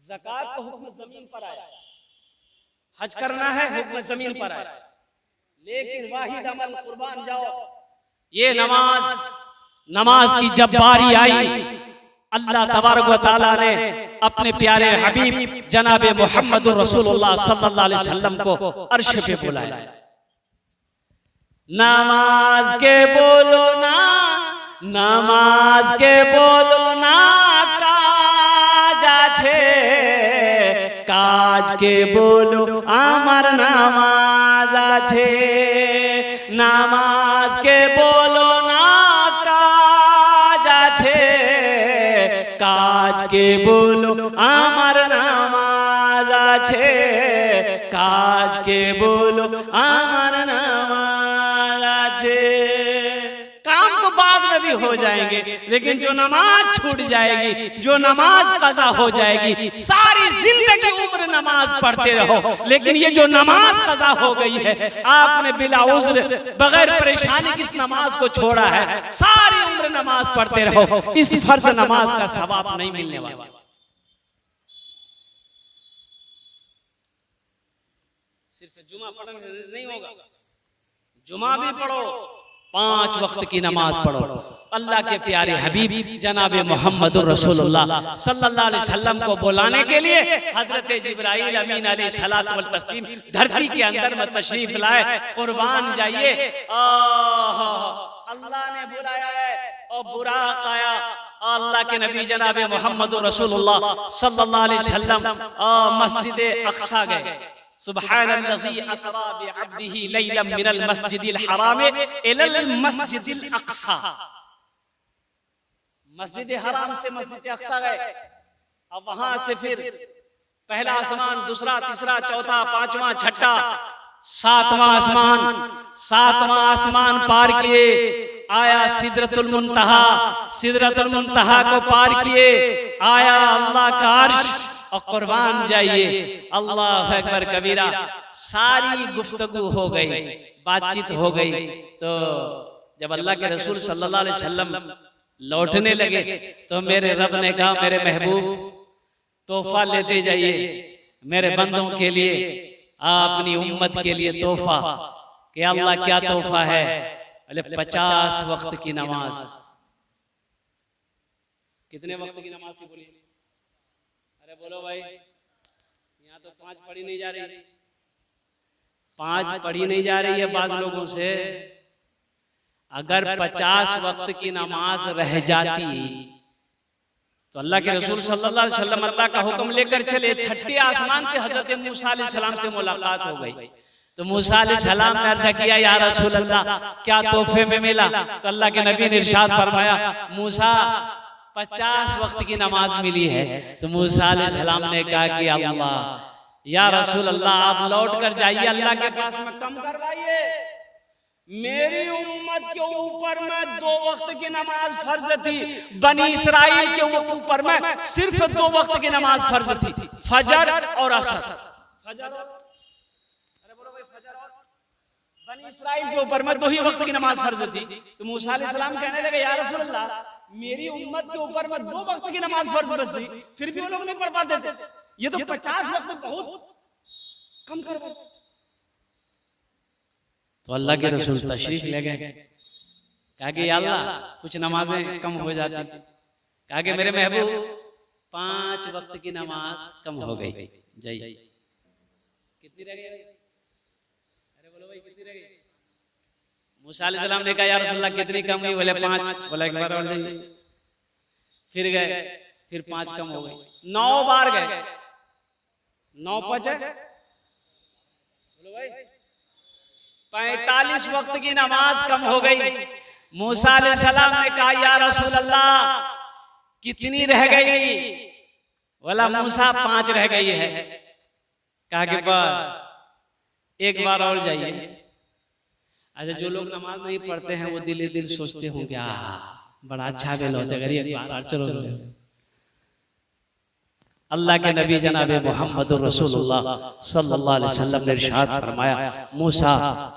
ज़कात का हुक्म जमीन पर आया, हज करना है हुक्म जमीन पर आया, लेकिन वाहिद अमल कुर्बान जाओ। ये नमाज की जब बारी आई, अल्लाह तबारक व तआला ने अपने प्यारे हबीब जनाबे मोहम्मद रसूलुल्लाह सल्लल्लाहु अलैहि वसल्लम को अर्श पे बुलाया। नमाज के बोलो ना, नमाज के बोलो ना, काज के बोलो आमार नामाज आछे। नामाज के बोलो ना, काज आछे, काज के बोलो आमार नामाज आछे, काज के बोलो आमार नामाज आछे। काम तो बाद में भी हो जाएंगे, लेकिन जो नमाज छूट जाएगी, जो नमाज कज़ा हो जाएगी, सारी जिंदगी उम्र नमाज पढ़ते रहो, लेकिन ये जो नमाज कज़ा हो गई है, आपने बिला उज़्र बगैर परेशानी किस नमाज को छोड़ा है, सारी उम्र नमाज पढ़ते रहो, इस फर्ज नमाज का सवाब नहीं मिलने वाला। सिर्फ जुमा पढ़ने से नहीं होगा, जुमा भी पढ़ो, 5 वक्त की नमाज पढ़ो। अल्लाह के प्यारे हबीब जनाब मोहम्मद रसूलुल्लाह सल्लल्लाहु अलैहि वसल्लम को बुलाने के लिए हजरत जिब्राइल अमीन अलैहिस्सलातु वल तस्लीम धरती के अंदर में तशरीफ लाए। कुर्बान जाइए, अल्लाह ने बुलाया है और बुराक आया। अल्लाह के नबी जनाब मोहम्मद रसूलुल्लाह सल्लल्लाहु अलैहि वसल्लम मस्जिद अक्सा गए। सुब्हानल्लज़ी असरा बिअब्दिही लैलन मिनल मस्जिदिल हराम इलल मस्जिदिल अक्सा। मस्जिद हराम से मस्जिद अक्सा गए, अब वहां से फिर पहला आसमान, दूसरा, तीसरा, चौथा, पांचवा, छठा, सातवां आसमान पार किए, आया सिदरतुल मुंतहा, सिदरतुल मुंतहा को पार किए, आया अल्लाह का अर्श और कुर्बान जाइए। अल्लाह अकबर कबीरा। सारी गुफ्तगू हो गई, बातचीत हो गई। तो जब अल्लाह के रसूल सल्लल्लाहु अलैहि वसल्लम लौटने लगे तो मेरे रब ने कहा, मेरे महबूब तोहफा लेते जाइए मेरे बंदों के लिए, अपनी उम्मत के लिए तोहफा। कि अल्लाह क्या तोहफा है? अरे 50 वक्त की नमाज। कितने वक्त की नमाज थी बोलिए? अरे बोलो भाई, यहाँ तो 5 पढ़ी नहीं जा रही, 5 पढ़ी नहीं जा रही है बाज लोगों से। अगर 50 वक्त की नमाज रह जाती तो अल्लाह के रसूल सल्लल्लाहु अलैहि वसल्लम अल्लाह का हुक्म लेकर चले, छठे आसमान पे हजरत मूसा अलैहिस्सलाम से मुलाकात हो गई। तो मूसा अलैहिस्सलाम ने अर्ज़ किया, या रसूल अल्लाह क्या तोहफे में मिला? तो अल्लाह के नबी ने इरशाद फरमाया, मूसा 50 वक्त की नमाज मिली है। तो मूसा अलैहिस्सलाम ने कहा कि अल्लाह, या रसूल अल्लाह आप लौट कर जाइए, अल्लाह के पास में कम करवाइए। मेरी उम्मत के ऊपर में 2 वक्त की नमाज फर्ज थी, बनी इसराइल के ऊपर में सिर्फ 2 वक्त की नमाज फर्ज थी, फजर और असर। फजर, अरे बोलो भाई, फजर और बनी इसराइल के ऊपर में 2 ही वक्त की नमाज फर्ज थी। तो मूसा अलैहिस्सलाम कहने लगे, या रसूल अल्लाह मेरी उम्मत के ऊपर में 2 वक्त की नमाज फर्ज बस थी, फिर भी वो लोग नहीं पढ़ पाते थे, ये तो 50 वक्त बहुत कम कर। तो अल्लाह के रसूल तशरीफ ले गए, कहा कि अल्लाह कुछ नमाजें कम हो जाती। कहा कि मेरे महबूब 5 वक्त की नमाज कम हो गई, जाइए। कितनी रह गई? अरे बोलो भाई, कितनी रह गई? मूसा अलैहिस्सलाम ने कहा, या रसूल अल्लाह कितनी कम हुई? बोले 5। बोला एक बार और जाइए। फिर गए, फिर 5 कम हो गई, 9 बार गए, 9 5 बोलो भाई 45 वक्त की नमाज कम हो गई। मूसा अलैहिस्सलाम ने कहा, या रसूल अल्लाह कितनी रह गई? बोला मूसा 5 रह गई है। कहा कि बस एक बार और जाइए। अच्छा, जो लोग नमाज नहीं पढ़ते हैं वो दिल दिल सोचते होंगे, बड़ा अच्छा बेल होता है, एक बार चलो। अल्लाह के नबी जनाब मोहम्मद रसूलुल्लाह सल्लल्लाहु अलैहि वसल्लम ने इरशाद फरमाया, मूसा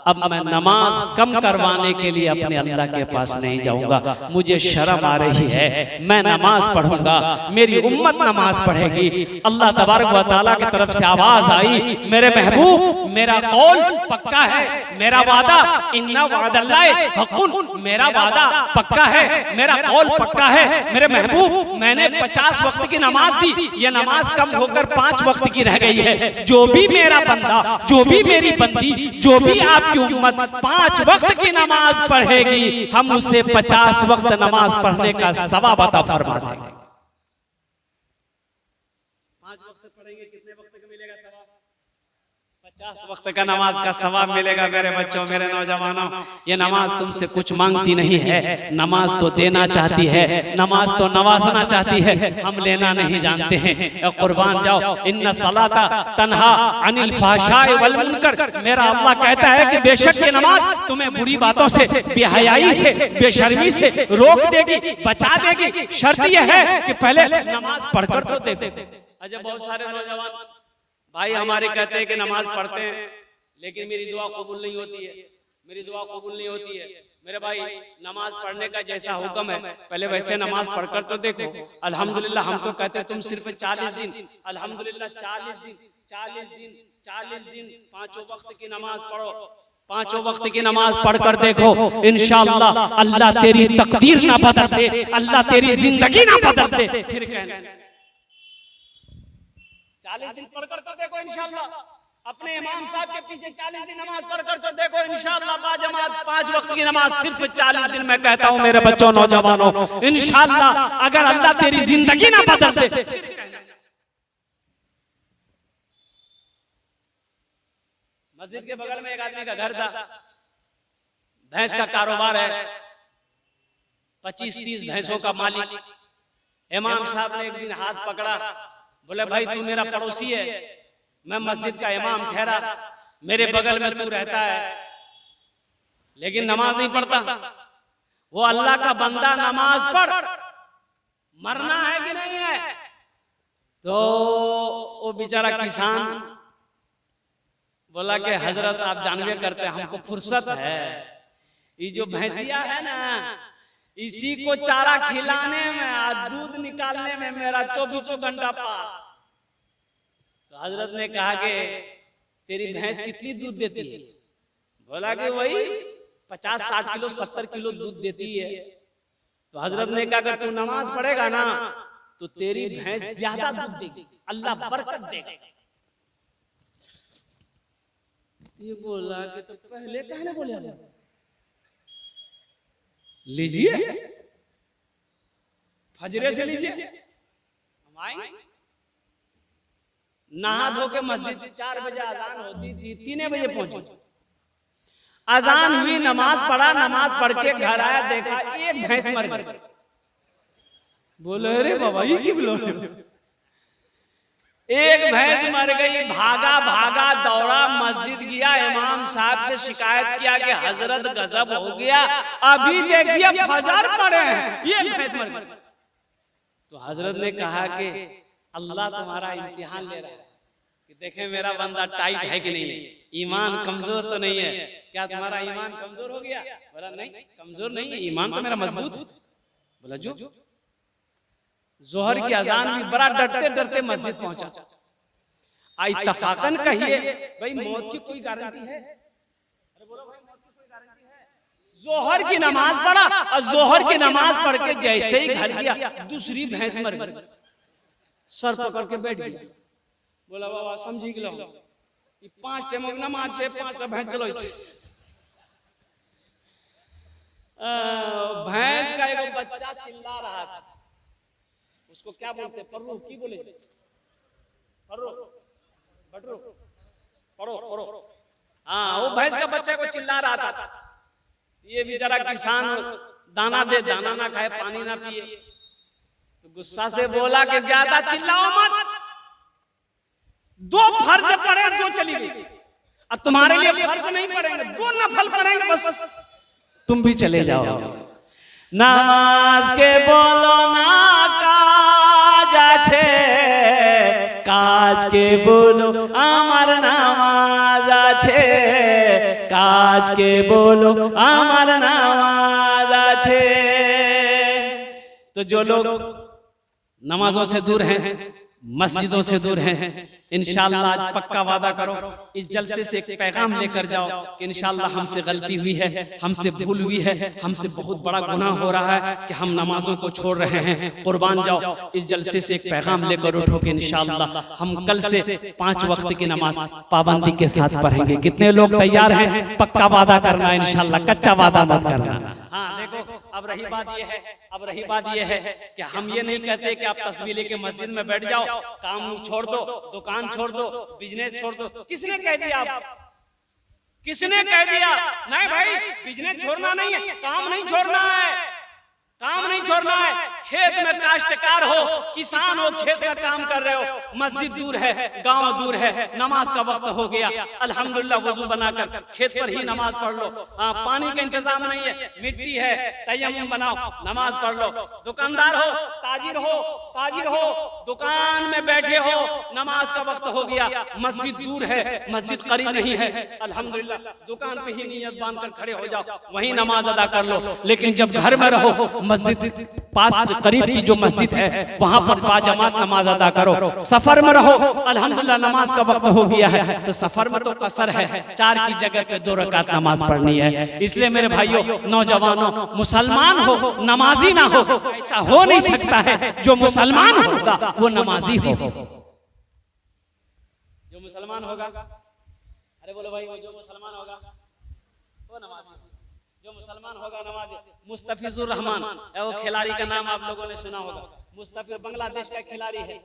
अब मैं नमाज कम करवाने के लिए अपने अल्लाह के पास नहीं जाऊंगा, मुझे शर्म आ रही है, मैं नमाज पढ़ूंगा, मेरी उम्मत नमाज पढ़ेगी। अल्लाह तबारक व तआला की तरफ से आवाज आई, मेरे महबूब मेरा कौल पक्का है, मेरा वादा इन्ना वअदल्लाहि हक़्क़ुन, मेरा वादा पक्का है, मेरा कौल पक्का है। मेरे महबूब मैंने 50 वक्त की नमाज दी, ये नमाज कम होकर 5 वक्त की रह गई है। जो भी मेरा बंदा, जो भी मेरी बंदी, जो भी आपकी उम्मत 5 वक्त की नमाज पढ़ेगी, हम उसे 50 वक्त नमाज पढ़ने का सवाब अता फरमा देंगे। 5 वक्त पढ़ेंगे, कितने वक्त का मिलेगा सवाब? 50 वक्त का नमाज का सवाब मिलेगा मेरे बच्चों, मेरे नौजवानों। ये नमाज तुमसे कुछ मांगती नहीं है, नमाज तो देना चाहती है, नमाज तो नवाजना चाहती है, हम लेना नहीं जानते हैं। कुर्बान जाओ, इन्ना सलाता तन्हा अनिल फहशाए वल मुनकर। मेरा अल्लाह कहता है कि बेशक ये नमाज तुम्हें बुरी बातों से, बेहयाई से, बेशर्मी से रोक देगी, बचा देगी। शर्त यह है कि पहले नमाज पढ़कर तो देखो। अच्छा, बहुत सारे नौजवान भाई हमारे कहते हैं कि नमाज पढ़ते हैं लेकिन मेरी दुआ कबूल नहीं होती है, मेरी दुआ कबूल नहीं होती है। मेरे भाई, नमाज पढ़ने का जैसा हुक्म है पहले वैसे नमाज पढ़कर तो देखो। अल्हम्दुलिल्लाह, हम तो कहते हैं तुम सिर्फ 40 दिन, अल्हम्दुलिल्लाह 40 दिन 5 वक्त की नमाज पढ़ो, 5 वक्त की नमाज पढ़कर देखो। इंशाअल्लाह अल्लाह तेरी तकदीर ना बदल दे, अल्लाह तेरी जिंदगी ना बदल दे। फिर कहना 40 दिन पढ़कर तो देखो इंशाअल्लाह। अपने इमाम साहब के पीछे 40 दिन नमाज पढ़कर तो देखो इंशाअल्लाह बाजमात 5 वक्त की नमाज सिर्फ 40 दिन। मैं कहता हूं मेरे बच्चों, नौजवानों, इंशाअल्लाह अगर अल्लाह तेरी जिंदगी ना बदल दे। मस्जिद के बगल में एक आदमी का घर था, भैंस का कारोबार है, 25-30 भैंसों का मालिक। इमाम साहब ने एक दिन हाथ पकड़ा, बोले भाई तू मेरा पड़ोसी है, मैं मस्जिद का इमाम ठहरा, मेरे बगल में तू रहता है लेकिन नमाज नहीं पढ़ता। वो अल्लाह का बंदा, नमाज पढ़, मरना है कि नहीं है? तो वो बेचारा किसान बोला कि हजरत आप जानवे करते हैं हमको फुर्सत है, ये जो भैंसिया है ना इसी को चारा खिलाने में, दूध निकालने में मेरा 24 घंटा पार। तो हजरत ने कहा कि तेरी भैंस कितनी दूध देती है? बोला कि वही 50-60 किलो 70 किलो दूध देती है। तो हजरत ने कहा अगर तू नमाज पढ़ेगा ना तो तेरी भैंस ज्यादा दूध देगी, अल्लाह बरकत देगा। ये बोला कि तो पहले कहने बोले लीजिए, फजरे से लीजिए, हम आएंगे। नहा धो के मस्जिद 4 बजे अजान होती थी, 3 बजे पहुंचे। अजान हुई, नमाज पढ़ा, नमाज पढ़ के घर आया, देखा एक भैंस मर गई। बोले अरे बाबा ये क्यों बोले? एक भैंस मर गई। भागा भागा दौड़ा, मस्जिद गया, इमाम साहब से शिकायत किया कि हजरत गजब हो गया, अभी देखिए फजर पड़े हैं ये भैंस मर गई। तो हजरत ने कहा कि अल्लाह तुम्हारा इम्तिहान ले रहा है कि देखे मेरा बंदा टाइट है कि नहीं, ईमान कमजोर तो नहीं है। क्या तुम्हारा ईमान कमजोर हो गया? बोला नहीं, कमजोर नहीं है, ईमान तो मेरा मजबूत है। बोला जो जोहर की अजान भी बड़ा डरते डरते मस्जिद पहुंचा। इत्तफाकन कहिए भाई मौत की कोई गारंटी है? अरे बोलो भाई मौत की कोई गारंटी है? जोहर की नमाज पढ़ा और जोहर की नमाज पढ़ के जैसे ही घर गया दूसरी भैंस मर गई, सर पकड़ के बैठ गया। बोला बाबा समझी लो 5 टाइम नमाज है, 5 भैंस चलो। भैंस का एक बच्चा चिल्ला रहा था, उसको क्या बोलते? पर्रू की बोले? पर्रू, बटरू, पढ़ो पढ़ो। हाँ, वो भैंस का बच्चा को चिल्ला रहा था। ये बेचारा किसान दाना दे, दाना ना खाए, पानी ना पिए, तो गुस्सा से बोला कि ज्यादा चिल्लाओ मत, 2 फर्ज पढ़े 2 चली गई, और तुम्हारे लिए फर्ज नहीं पढ़ेंगे, 2 नफल पढ़ेंगे बस, तुम भी चले जाओ। नमाज के बोलो ना काज আছে, কাজ কে বলো আমার নামাজ আছে, কাজ কে বলো আমার নামাজ আছে। तो जो लोग नमाजों से दूर हैं, मस्जिदों से दूर हैं, इंशाअल्लाह आज पक्का वादा करो इस जलसे से एक पैगाम लेकर जाओ कि इंशाअल्लाह हमसे गलती हुई है, हमसे भूल हुई है, हमसे बहुत बड़ा गुनाह हो रहा है कि हम नमाजों को छोड़ रहे हैं। कुर्बान जाओ, इस जलसे से एक पैगाम लेकर उठो कि इंशाअल्लाह हम कल से 5 वक्त की नमाज पाबंदी के साथ पढ़ेंगे। कितने लोग तैयार हैं? पक्का वादा करना इंशाअल्लाह, कच्चा वादा मत करना। हाँ देखो, अब रही बात ये है कि हम ये नहीं कहते कि आप तस्वीर लेके मस्जिद में बैठ जाओ, काम छोड़ दो, दुकान छोड़ दो, बिजनेस छोड़ दो। किसने कह दिया? किसने कह दिया? नहीं भाई, बिजनेस छोड़ना नहीं है, काम नहीं छोड़ना है, काम नहीं छोड़ना है। खेत में काश्तकार हो, किसान हो, खेत में काम कर रहे हो, मस्जिद दूर है, गांव दूर है, नमाज का वक्त हो गया, अल्हम्दुलिल्लाह वजू बनाकर खेत पर ही नमाज पढ़ लो। हाँ, पानी का इंतजाम नहीं है, मिट्टी है, तयम्मुम बनाओ, नमाज पढ़ लो। दुकानदार हो, ताजिर हो, दुकान में बैठे हो, नमाज का वक्त हो गया, मस्जिद दूर है, मस्जिद करीब नहीं है, अल्हम्दुलिल्लाह दुकान पे ही नियत बांधकर खड़े हो जाओ, वहीं नमाज अदा कर लो। लेकिन जब घर में रहो, मस्जिद पास करीब की जो मस्जिद है वहां पर बाजमात नमाज अदा करो। सफर में रहो, अल्हम्दुलिल्लाह नमाज का वक्त हो गया है, तो सफर में तो कसर है, 4 की जगह पे 2 रकात नमाज पढ़नी है। इसलिए मेरे भाइयों, नौजवानों, मुसलमान हो नमाजी ना हो, ऐसा हो नहीं सकता है। जो मुसलमान होगा वो नमाजी हो, जो मुसलमान होगा, अरे बोलो भाई, जो मुसलमान होगा वो नमाजी, जो मुसलमान होगा नमाजी। मुस्तफिजुर रहमान, वो खिलाड़ी का नाम आप लोगों ने सुना होगा। मुस्तफिज बांग्लादेश का खिलाड़ी है,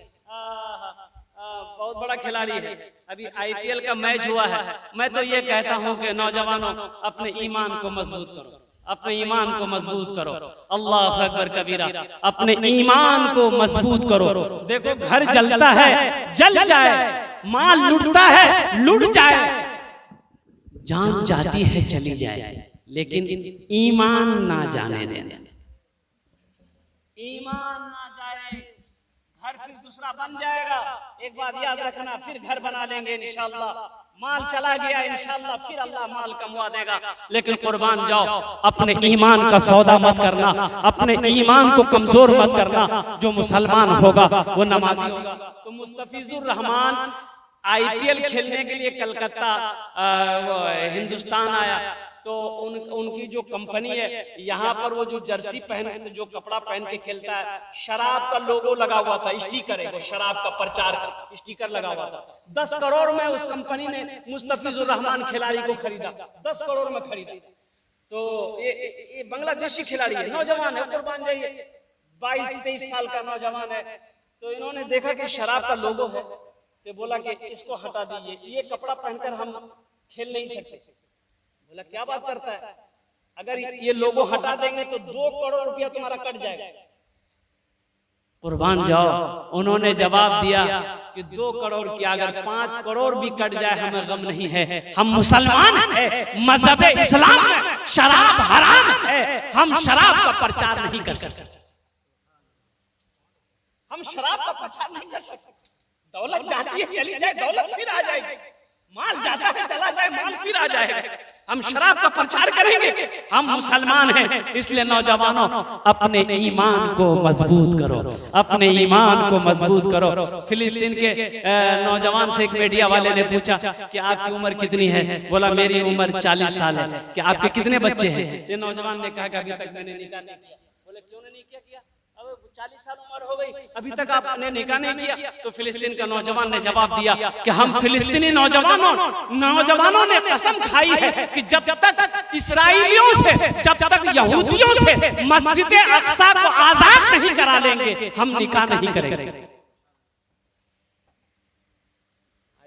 बहुत बड़ा खिलाड़ी है। अभी IPL का मैच हुआ है। मैं तो ये कहता हूँ कि नौजवानों, अपने ईमान को मजबूत करो, अपने ईमान को मजबूत करो। अल्लाह अकबर कबीरा, अपने ईमान को मजबूत करो। देखो, घर जलता है, जल जाए, माल लुटता है, लुट जाए, जान जाती है, चली जाए, लेकिन ईमान ना जाने देना, ईमान ना जाए, घर फिर दूसरा बन जाएगा। एक बात याद रखना, फिर घर बना लेंगे इंशाअल्लाह, माल चला गया इंशाअल्लाह, फिर अल्लाह माल कमवा देगा। लेकिन कुर्बान जाओ, अपने ईमान का सौदा मत करना, अपने ईमान को कमजोर मत करना। जो मुसलमान होगा वो नमाजी होगा। तो मुस्तफिजुर रहमान IPL खेलने के लिए कलकत्ता हिंदुस्तान आया, तो उनकी जो कंपनी है, यहाँ पर वो जो जर्सी पहन, जो कपड़ा पहन के खेलता है, शराब का लोगो लगा हुआ था, स्टिकर है वो, शराब का प्रचार का स्टिकर लगा हुआ था। 10 करोड़ में उस कंपनी ने मुस्तफिजुर रहमान खिलाड़ी को खरीदा, 10 करोड़ में खरीदा। तो ये बांग्लादेशी खिलाड़ी है, नौजवान है, कुर्बान जाइए, 22-23 साल का नौजवान है। तो इन्होंने देखा कि शराब का लोगो है, तो बोला कि इसको हटा दीजिए, ये कपड़ा पहनकर हम खेल नहीं सकते। बोला क्या बात करता है, अगर ये लोगो हटा देंगे तो 2 करोड़ रुपया तुम्हारा कट जाएगा। कुर्बान जाओ, उन्होंने जवाब दिया कि 2 करोड़ की अगर 5 करोड़ भी कट जाए हमें गम नहीं है, हम मुसलमान हैं, मजहब इस्लाम में शराब हराम है, हम शराब का प्रचार नहीं कर सकते, हम शराब का प्रचार नहीं कर सकते। दौलत जाती है, चली जाए, दौलत फिर आ जाएगी, माल जाता है, चला जाए, माल फिर आ जाएगा, हम शराब का प्रचार करेंगे, हम मुसलमान हैं। इसलिए नौजवानों, अपने ईमान को मजबूत करो, अपने ईमान को मजबूत करो। फिलिस्तीन के नौजवान से एक मीडिया वाले ने पूछा कि आपकी उम्र कितनी है? बोला मेरी उम्र 40 साल है। कि आपके कितने बच्चे हैं? ये नौजवान ने कहा कि अभी तक मैंने निकाह नहीं किया। बोले क्यों नहीं किया? अब 40 साल उम्र हो गई, अभी तक आपने निकाह नहीं किया। तो फिलिस्तीन का नौजवान ने जवाब दिया कि हम फिलिस्तीनी नौजवानों ने कसम खाई है कि जब तक इस्राएलियों से, जब तक यहूदियों से मस्जिद अक्सा को आजाद नहीं करा लेंगे, हम निकाह नहीं करेंगे।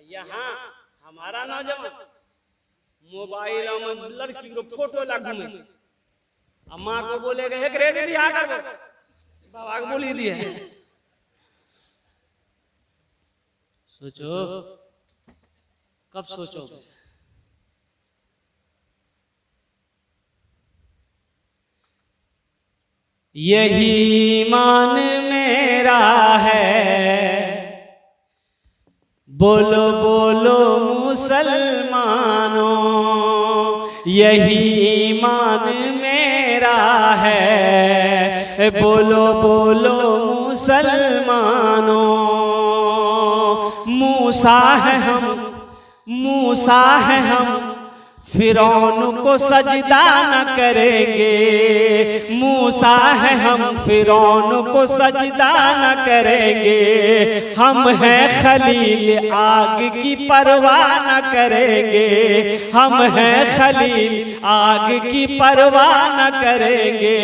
यहाँ हमारा नौजवान मोबाइल में लड़की को फोटो लगा घूमे, अम्मा को बोलेगा एक रेज भी आ कर बाबा को बोली दिए। सोचो कब सोचोगे? यही ईमान मेरा है, बोलो बोलो मुसलमानों, यही ईमान मेरा है, बोलो बोलो मुसलमानों। मूसा है हम फिरौन को सजदा न करेंगे, मूसा है हम फिरौन को सजदा न करेंगे, हम हैं खलील आग की परवाह न करेंगे, हम हैं खलील आग की परवाह न करेंगे।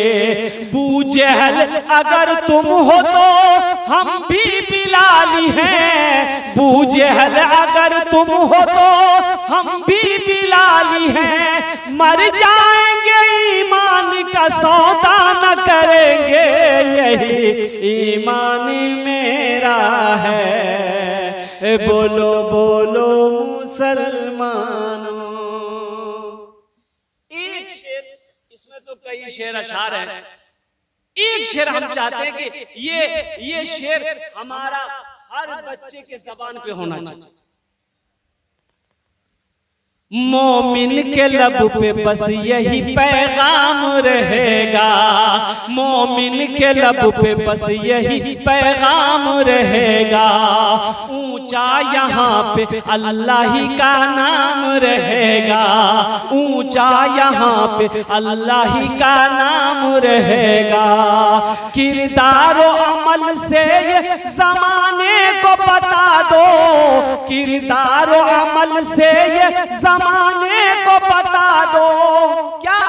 बू जहल अगर तुम हो तो हम भी बिलाली हैं, बू जहल अगर तुम हो तो हम भी बिलाली हैं, मर जाएंगे ईमान का सौदा न करेंगे, यही ईमान मेरा है, बोलो बोलो मुसलमानों। एक शेर, इसमें तो कई शेर अशार हैं, एक शेर हम चाहते हैं कि ये शेर हमारा हर बच्चे के जबान पे होना चाहिए। मोमिन के लब पे बस यही पैगाम रहेगा, मोमिन के लब पे बस यही पैगाम रहेगा, ऊंचा यहाँ पे अल्लाह ही का नाम रहेगा, ऊंचा यहाँ पे अल्लाह ही का नाम रहेगा। किरदार और अमल से ये जमाने को बता दो, किरदार और अमल से ये जमाने को बता दो, क्या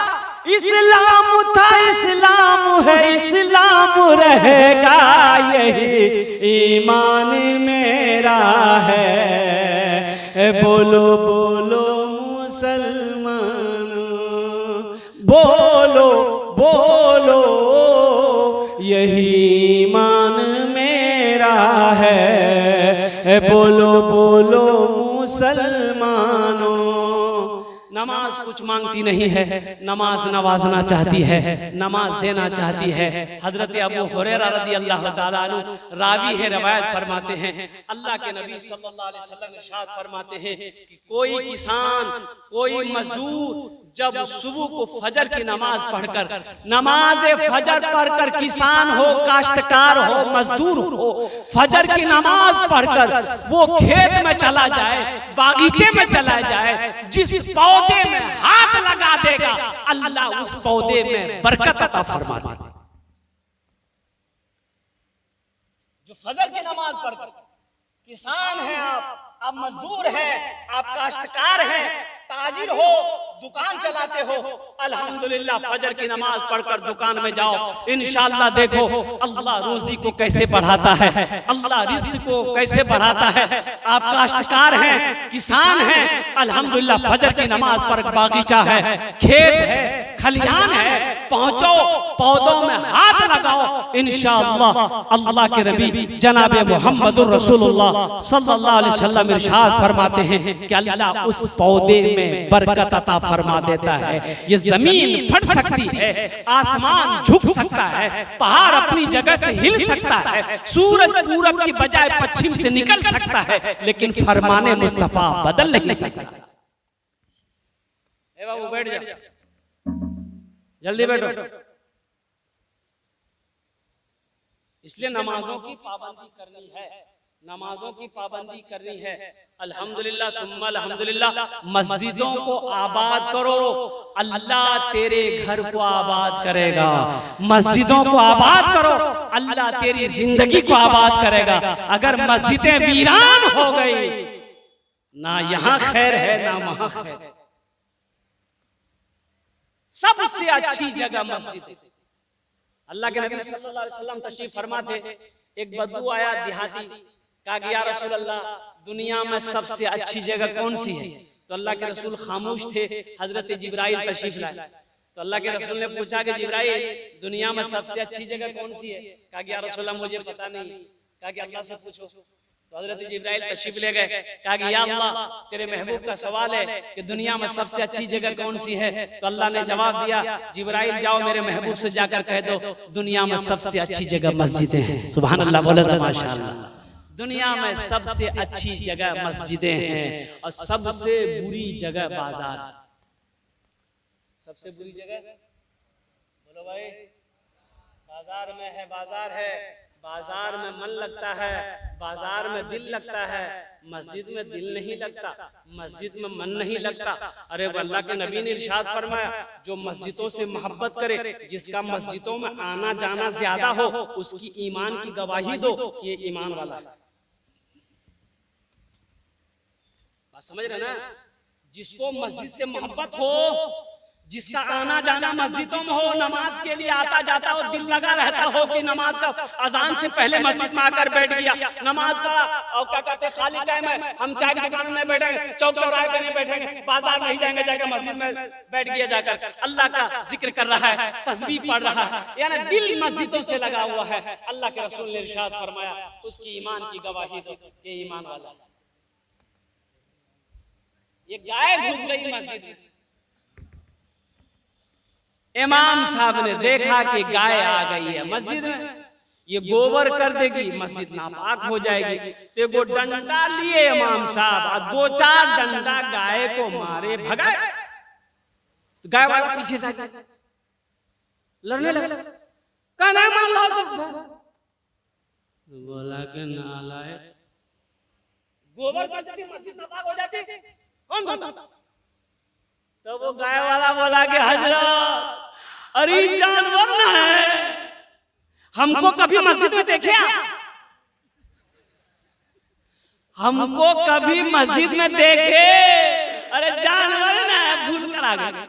इस्लाम था इस्लाम है इस्लाम रहेगा, यही ईमान मेरा है, बोलो बोलो मुसलमानों, बोलो बोलो यही ईमान मेरा है, बोलो बोलो मुसलमानों। नमाज कुछ मांगती नहीं है, नमाज नवाजना चाहती है, नमाज देना चाहती है। हजरत अबू हुरैरा रज़ी अल्लाह ताला अन्हु रावी है, रवायत फरमाते हैं अल्लाह के नबी सल्लल्लाहु अलैहि वसल्लम इरशाद फरमाते हैं कि कोई किसान, कोई मजदूर जब सुबह को फजर की नमाज पढ़कर, नमाज फजर पढ़कर किसान हो, काश्तकार हो, मजदूर हो, फजर की नमाज पढ़कर वो खेत में चला जाए, बागीचे में चला जाए, जिस पौधे में हाथ लगा देगा अल्लाह उस पौधे में बरकत अता फरमा देगा। जो फजर की नमाज पढ़कर किसान है, आप मजदूर हैं, आप काश्तकार हैं, ताजिर हो, दुकान चलाते हो, अल्हम्दुलिल्लाह फजर की नमाज पढ़कर दुकान में जाओ, इंशाअल्लाह देखो अल्लाह रोजी को कैसे बढ़ाता है, अल्लाह रिज़्क़ को कैसे बढ़ाता है। आप काश्तकार हैं, किसान हैं, अल्हम्दुलिल्लाह फजर की नमाज पढ़, बागीचा है, खेत है, खलिहान है, पहुंचो, पौधों में हाथ लगाओ, इंशाअल्लाह अल्लाह के नबी जनाबे मुहम्मदुर रसूलुल्लाह सल्लल्लाहु अलैहि वसल्लम इरशाद फरमाते हैं कि अल्लाह उस पौधे में बरकत अता फरमा देता है। ये जमीन फट सकती है, आसमान झुक सकता है, पहाड़ अपनी जगह से हिल सकता है, सूरज पूरब की बजाय पश्चिम से निकल सकता है, लेकिन फरमाने मुस्तफा बदल नहीं सकता। ए बाबू बैठ जा, जल्दी बैठो। इसलिए नमाजों की पाबंदी करनी है, नमाजों की पाबंदी करनी है। अल्हम्दुलिल्लाह सुम्मा अल्हम्दुलिल्लाह, मस्जिदों को आबाद करो, अल्लाह तेरे घर को आबाद करेगा। मस्जिदों को आबाद करो, अल्लाह तेरी जिंदगी को आबाद करेगा। अगर मस्जिदें वीरान हो गई, ना यहाँ खैर है ना वहां खैर है। सबसे अच्छी जगह मस्जिद है। अल्लाह के नबी सल्लल्लाहु अलैहि वसल्लम तशरीफ फरमा थे, एक बद्दू आया देहाती, कहा कि या रसूल अल्लाह दुनिया में सबसे अच्छी जगह कौन सी है? तो अल्लाह के रसूल खामोश थे। हजरत जिब्राइल तशरीफ लाए, तो अल्लाह के रसूल ने पूछा कि जिब्राइल दुनिया में सबसे अच्छी जगह कौन सी है? कहा कि या रसूल अल्लाह मुझे पता नहीं। कहा कि अल्लाह से पूछो। तो हजरत जिब्राइल तशरीफ ले गए, कहा कि या अल्लाह तेरे महबूब का सवाल है कि दुनिया में सबसे अच्छी जगह कौन सी है? तो अल्लाह ने जवाब दिया, जिब्राइल जाओ मेरे महबूब से जाकर कह दो दुनिया में सबसे अच्छी जगह मस्जिदें हैं। सुभान अल्लाह, बोले तो माशाअल्लाह। दुनिया में सबसे अच्छी जगह मस्जिदें हैं और सबसे बुरी जगह बाजार। सबसे बुरी जगह बोलो भाई, बाजार में है, बाजार है, बाजार में मन लगता है, बाजार में दिल लगता है, मस्जिद में दिल नहीं लगता, मस्जिद में मन नहीं लगता। अरे अल्लाह के नबी ने इरशाद फरमाया, जो मस्जिदों से मोहब्बत करे, जिसका मस्जिदों में आना जाना ज्यादा हो, उसकी ईमान की गवाही दो कि ये ईमान वाला है। बात समझ रहे ना? जिसको मस्जिद से मोहब्बत हो, जिसका आना जाना मस्जिदों में हो, नमाज के लिए आता जाता हो, दिल लगा रहता हो कि नमाज का अजान से पहले मस्जिद में आकर बैठ गया, नमाज पढ़ा और क्या कहते हैं खाली टाइम है, हम चाय की दुकान में बैठेंगे, चौक चौराहे पे नहीं बैठेंगे, बाजार नहीं जाएंगे, जाकर मस्जिद में बैठ गया, जाकर अल्लाह का जिक्र कर रहा है, तस्बीह पढ़ रहा है, यानी दिल मस्जिदों से लगा हुआ है। अल्लाह के रसूल ने इरशाद फरमाया, उसकी ईमान की गवाही दो, ये ईमान वाला। ये गाय घुस गई मस्जिद में, इमाम साहब ने देखा कि गाय आ गई है मस्जिद में, ये गोबर कर देगी, मस्जिद नापाक हो जाएगी। तो वो डंडा लिए इमाम साहब और 2-4 डंडा गाय को मारे, भगाए। तो गाय वाला पीछे से लड़ने लगा, कहना मान लो तो बोला कि नालायक, गोबर कर देती मस्जिद नापाक हो जाती, कौन कहता? तो वो गाय वाला बोला कि हजरत, अरे जानवर ना है, हमको कभी मस्जिद में देखे? हमको कभी मस्जिद में देखे? अरे जानवर ना है, भूल कर आ गए।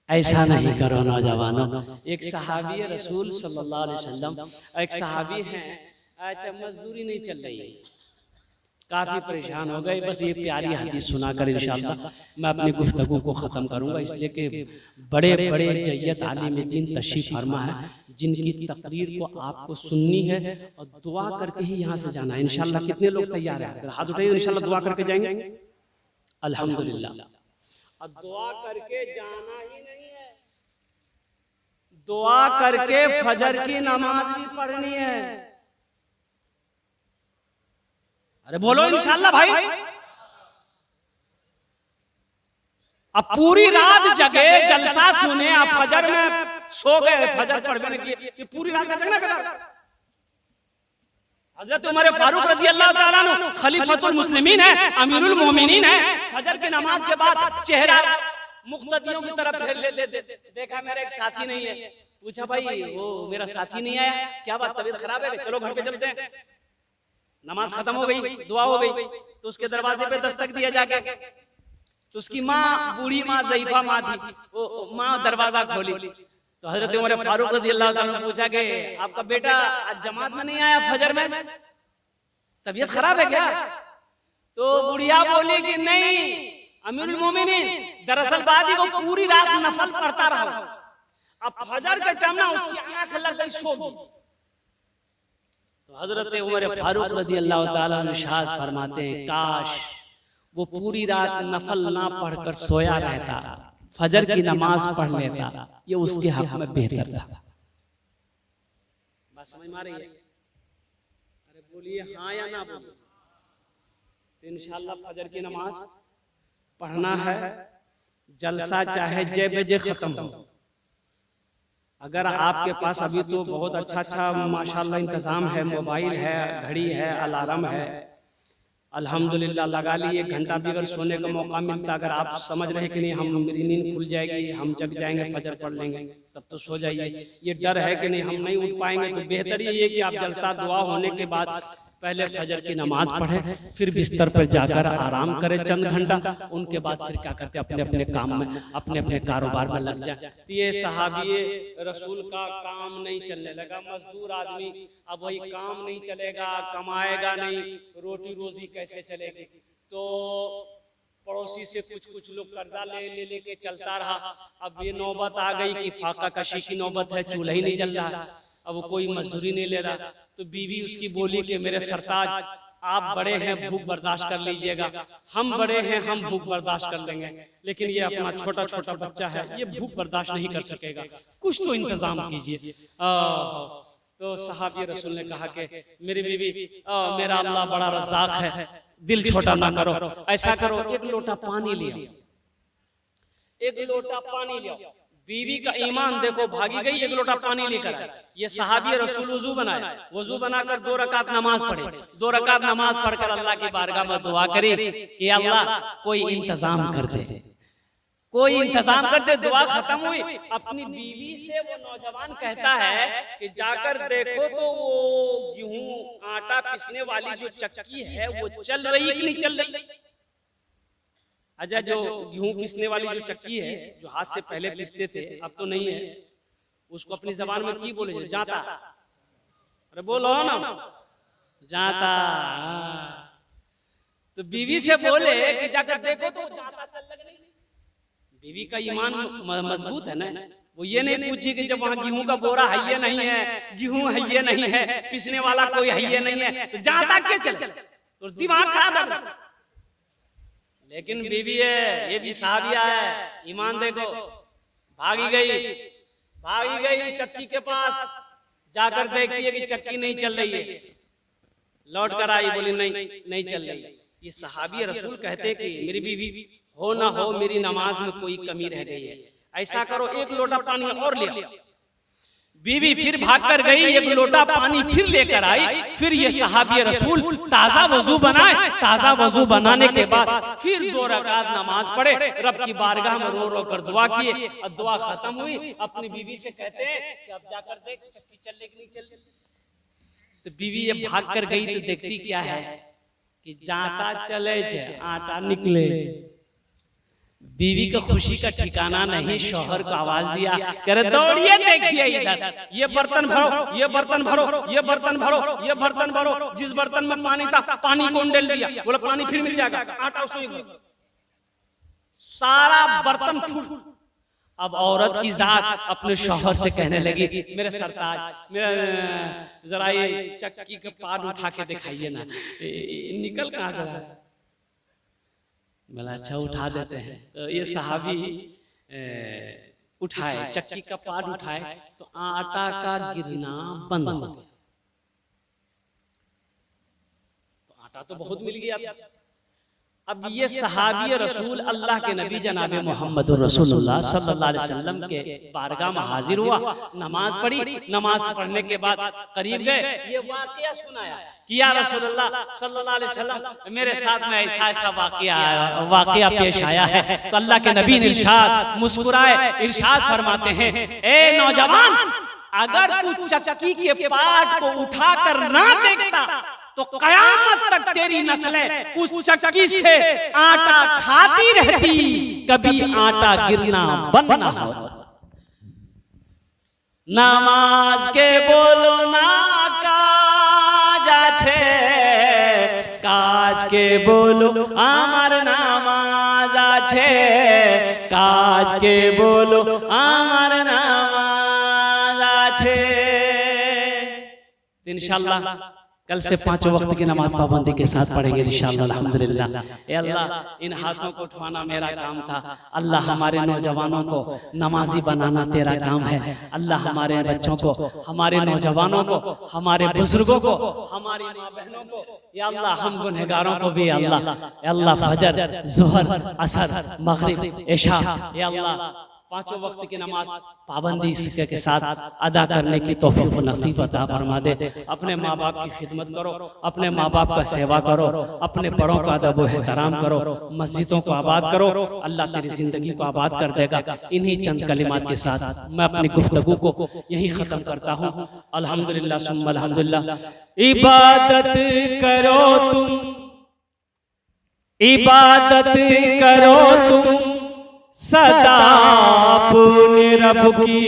ऐसा नहीं करो नौजवानों। एक सहाबी रसूल सल्लल्लाहु अलैहि वसल्लम, एक सहाबी हैं, अच्छा मजदूरी नहीं चल रही है, काफी परेशान हो गए। बस ये प्यारी हदीस सुनाकर इंशाअल्लाह मैं अपनी गुफ्तगू को ख़त्म करूंगा, इसलिए कि बड़े बड़े जय्यत आलिम दीन तशरीफ फरमा है, जिनकी तकरीर को आपको सुननी है और दुआ करके ही यहाँ से जाना है इंशाअल्लाह। कितने लोग तैयार हैं? हाथ उठाइए, इंशाअल्लाह दुआ करके जाएंगे। अल्हम्दुलिल्लाह। अब दुआ करके जाना ही नहीं है, दुआ करके फजर की नमाज भी पढ़नी है। अरे बोलो इंशाअल्लाह भाई। अब पूरी रात जगे, जलसा सुने, आप फजर में सो गए, फजर पढ़ने के लिए, ये पूरी रात का जगना बेकार। हजरत उमर फारूक रज़ी अल्लाह ताला अन्हु खलीफतुल मुस्लिमीन है, अमीरुल मोमिनीन है। फजर की नमाज के बाद चेहरा मुक्तदियों की तरफ फेर ले, देखा मेरा एक साथी नहीं है, पूछा भाई वो मेरा साथी नहीं आया, क्या बात, तबीयत खराब है? चलो घर पे चलते हैं। नमाज खत्म हो गई, दुआ हो गई, तो उसके दरवाजे पे दस्तक दिया जाके, तो उसकी माँ, बूढ़ी माँ, ज़ईफा माँ थी, वो माँ दरवाजा खोली। तो हजरत उमर फारूक रज़ी अल्लाह ताला ने पूछा कि आपका बेटा आज जमात में नहीं आया, फजर में तबीयत खराब है क्या? तो बुढ़िया बोली कि नहीं अमीरुल मोमिनीन, दरअसल बात ही वो पूरी रात नफल पढ़ता रहा, अब फजर के टाइम ना उसकी आंख लग गई, सो गई। तो हजरत उमर फारूक रज़ी अल्लाह ताला अन्हु इरशाद फरमाते हैं, काश वो पूरी रात नफल ना पढ़कर सोया रहता, फजर की नमाज पढ़ लेता, ये उसके हक में बेहतर था। बात समझ में आ रही है? अरे बोलिए हाँ या ना बोलिए। तो इंशाअल्लाह फजर की नमाज पढ़ना है, जलसा चाहे जय बजे खत्म हो। अगर आपके पास अभी तो बहुत अच्छा माशाल्लाह इंतजाम है, मोबाइल है, घड़ी है, अलार्म है, अल्हम्दुलिल्लाह लगा लिए। 1 घंटा भी अगर सोने का मौका मिलता, अगर आप समझ रहे कि नहीं हम मेरी नींद खुल जाएगी, हम जग जाएंगे, फजर पढ़ लेंगे, तब तो सो जाइए। ये डर है कि नहीं हम नहीं उठ पाएंगे, तो बेहतर ये है कि आप जलसा दुआ होने के बाद पहले फजर की नमाज पढ़े, फिर बिस्तर पर जाकर आराम करें चंद घंटा, उनके बाद फिर क्या करते अपने अपने काम में, अपने अपने कारोबार में लग जाए। तो ये सहाबी रसूल का काम नहीं चलने लगा, मजदूर आदमी, अब वही काम नहीं चलेगा, कमाएगा नहीं, रोटी रोजी कैसे चलेगी? तो पड़ोसी से कुछ लोग कर्जा ले के चलता रहा। अब ये नौबत आ गई कि फाका कशी की नौबत है, चूल्हा ही नहीं जल रहा, अब वो कोई मजदूरी नहीं ले रहा। तो बीवी उसकी बोली कि मेरे सरताज आप बड़े हैं, भूख बर्दाश्त कर लीजिएगा, हम बड़े हैं, हम भूख बर्दाश्त कर लेंगे, लेकिन ये अपना छोटा छोटा बच्चा है, ये भूख बर्दाश्त नहीं कर सकेगा, कुछ तो इंतजाम कीजिए। तो सहाबी रसूल ने कहा कि मेरी बीवी, मेरा अल्लाह बड़ा रज़ाक है, दिल छोटा ना करो, ऐसा करो 1 लोटा पानी लिया, 1 लोटा पानी लिया, बीवी का ईमान देखो, भागी गई, एक लोटा पानी लेकर आई। ये सहाबी रसूल वजू बनाए, वजू बनाकर 2 रकात नमाज पढ़े। 2 रकात नमाज पढ़कर अल्लाह की बारगाह में दुआ करे कि अल्लाह कोई इंतजाम कर दे, कोई इंतजाम कर दे। दुआ खत्म हुई, अपनी बीवी से वो नौजवान कहता है कि जाकर देखो तो वो गेहूं आटा पिसने वाली जो चक्की है वो चल रही कि नहीं चल रही। अच्छा, जो गेहूं पिसने वाली जो चक्की है, जो हाथ से पहले पिसते थे, अब तो नहीं है, उसको अपनी जबान में की बोले? जाता। अरे बोलो ना, जाता। तो बीवी से बोले कि जाकर देखो तो जाता चल लग नहीं। बीवी का ईमान मजबूत है ना, वो ये नहीं पूछी कि जब वहां गेहूं का बोरा है ये नहीं है, गेहूं है ये नहीं है, पिसने वाला कोई है ये नहीं है, तो जाता क्या चल, तो दिमाग खराब है। लेकिन बीवी है, ये भी साहबिया है, ईमान देखो, भागी गई चक्की के पास, जाकर देखती है कि चक्की नहीं चल रही है। लौट कर आई, बोली नहीं चल रही। ये सहाबी रसूल कहते कि मेरी बीवी हो ना हो, मेरी नमाज में कोई कमी रह गई है, ऐसा करो 1 लोटा पानी और ले आओ। बीवी फिर भागकर गई, 1 लोटा पानी फिर लेकर आई। फिर ये सहाबी रसूल ताजा वजू बनाए। ताजा वजू बनाने के बाद फिर 2 रकात नमाज पढ़े, रब की बारगाह में रो रो कर दुआ किए। और दुआ खत्म हुई, अपनी बीवी से कहते हैं कि अब जाकर देख चक्की चल रही कि नहीं चल रही। तो बीवी जब भाग कर गई तो देखती क्या है कि जाता चले जाए, आटा निकले। बीवी का खुशी का ठिकाना नहीं, शौहर को आवाज दिया, कह रहे दौड़िए देखिए इधर, ये बर्तन भरो, ये बर्तन भरो, ये बर्तन भरो, ये बर्तन भरो। जिस बर्तन में पानी था, पानी कौन डाल दिया? बोला पानी फिर मिल जाएगा, आटा उसमें सारा बर्तन फूट। अब औरत की जात अपने शौहर से कहने लगी, मेरे सरताज, मेरा जरा ये चक्की का पार उठा के दिखाइए ना, निकल कहाँ जा रहा है। बोला अच्छा उठा देते हैं। तो ये सहाबी उठाए, चक्की का पार उठाए तो आटा का गिरना बंद हो गया। तो आटा तो बहुत मिल गया था। अब ये सहाबी रसूल अल्लाह के नबी जनाब मोहम्मद रसूलुल्लाह सल्लल्लाहु अलैहि वसल्लम के बारगाह में हाजिर हुआ, नमाज पढ़ी। नमाज पढ़ने के बाद करीब गए, ये वाकया सुनाया कि या रसूलुल्लाह सल्लल्लाहु अलैहि वसल्लम, मेरे साथ में ऐसा वाकया पेश आया है। तो अल्लाह के नबी ने इरशाद मुस्कुराए, इरशाद फरमाते हैं, ए नौजवान, अगर तू चक्की के पार्ट को उठाकर ना देखता तो कयामत तक तेरी नस्लें उस चक्की से आटा खाती रहती, कभी आटा गिरना बंद ना होता। नामाज के बोलो ना काज আছে, काज के बोलो আমার নামাজ আছে, काज के बोलो আমার নামাজ আছে। इंशाअल्लाह कल से 5 वक्त की नमाज पाबंदी के साथ पढ़ेंगे इंशाअल्लाह अल्हम्दुलिल्लाह। ए अल्लाह, इन हाथों को उठवाना मेरा काम था। अल्लाह, हमारे नौजवानों को नमाजी बनाना तेरा काम है। अल्लाह, हमारे बच्चों को, हमारे नौजवानों को, हमारे बुजुर्गों को, हमारी माँ बहनों को, या अल्लाह हम गुनहगारों को भी अल्लाह फजर, ज़ोहर, असर, मगरिब, इशा, या अल्लाह 5 वक्त की नमाज पाबंदी के साथ अदा करने की तौफीक नसीब अता फरमा दे। अपने माँ बाप की खिदमत करो, अपने माँ बाप का सेवा करो, अपने बड़ों का अदब व एहतराम करो, मस्जिदों को आबाद करो। अल्लाह तेरी जिंदगी को आबाद कर देगा। इन्हीं चंद कलिमात के साथ मैं अपनी गुफ्तगू को यही खत्म करता हूँ। अल्हम्दुलिल्लाह सुम्मा अल्हम्दुलिल्लाह। इबादत करो तुम, इबादत करो तुम सदा अपने रब की,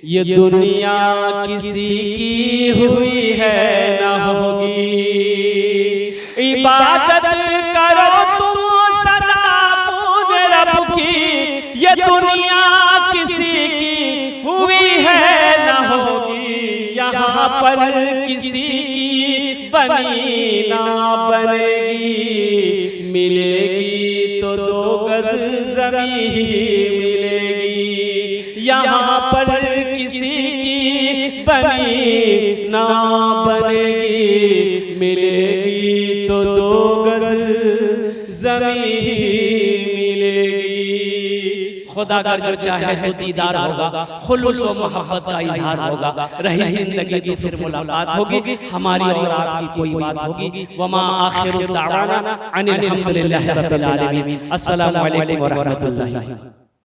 ये दुनिया किसी की हुई है ना होगी। इबादत करो तुम सदा अपने रब की, ये दुनिया किसी की हुई है ना होगी। यहाँ पर किसी की बनी ना बनेगी, मिलेगी तो 2 गज ज़मीन मिलेगी। यहाँ पर किसी की बनी ना बनेगी, मिलेगी तो 2 गज ज़मीन मिलेगी। खुदा खुदा अगर जो चाहे तो दीदार होगा, खुलूस व मोहब्बत का इजहार होगा, रही जिंदगी तो फिर मुलाकात होगी, हमारी और आपकी कोई बात होगी। वमा आखिरु दावाना अनिल हम्दुलिल्लाहि रब्बिल आलमीन। अस्सलामु अलैकुम व रहमतुल्लाहि।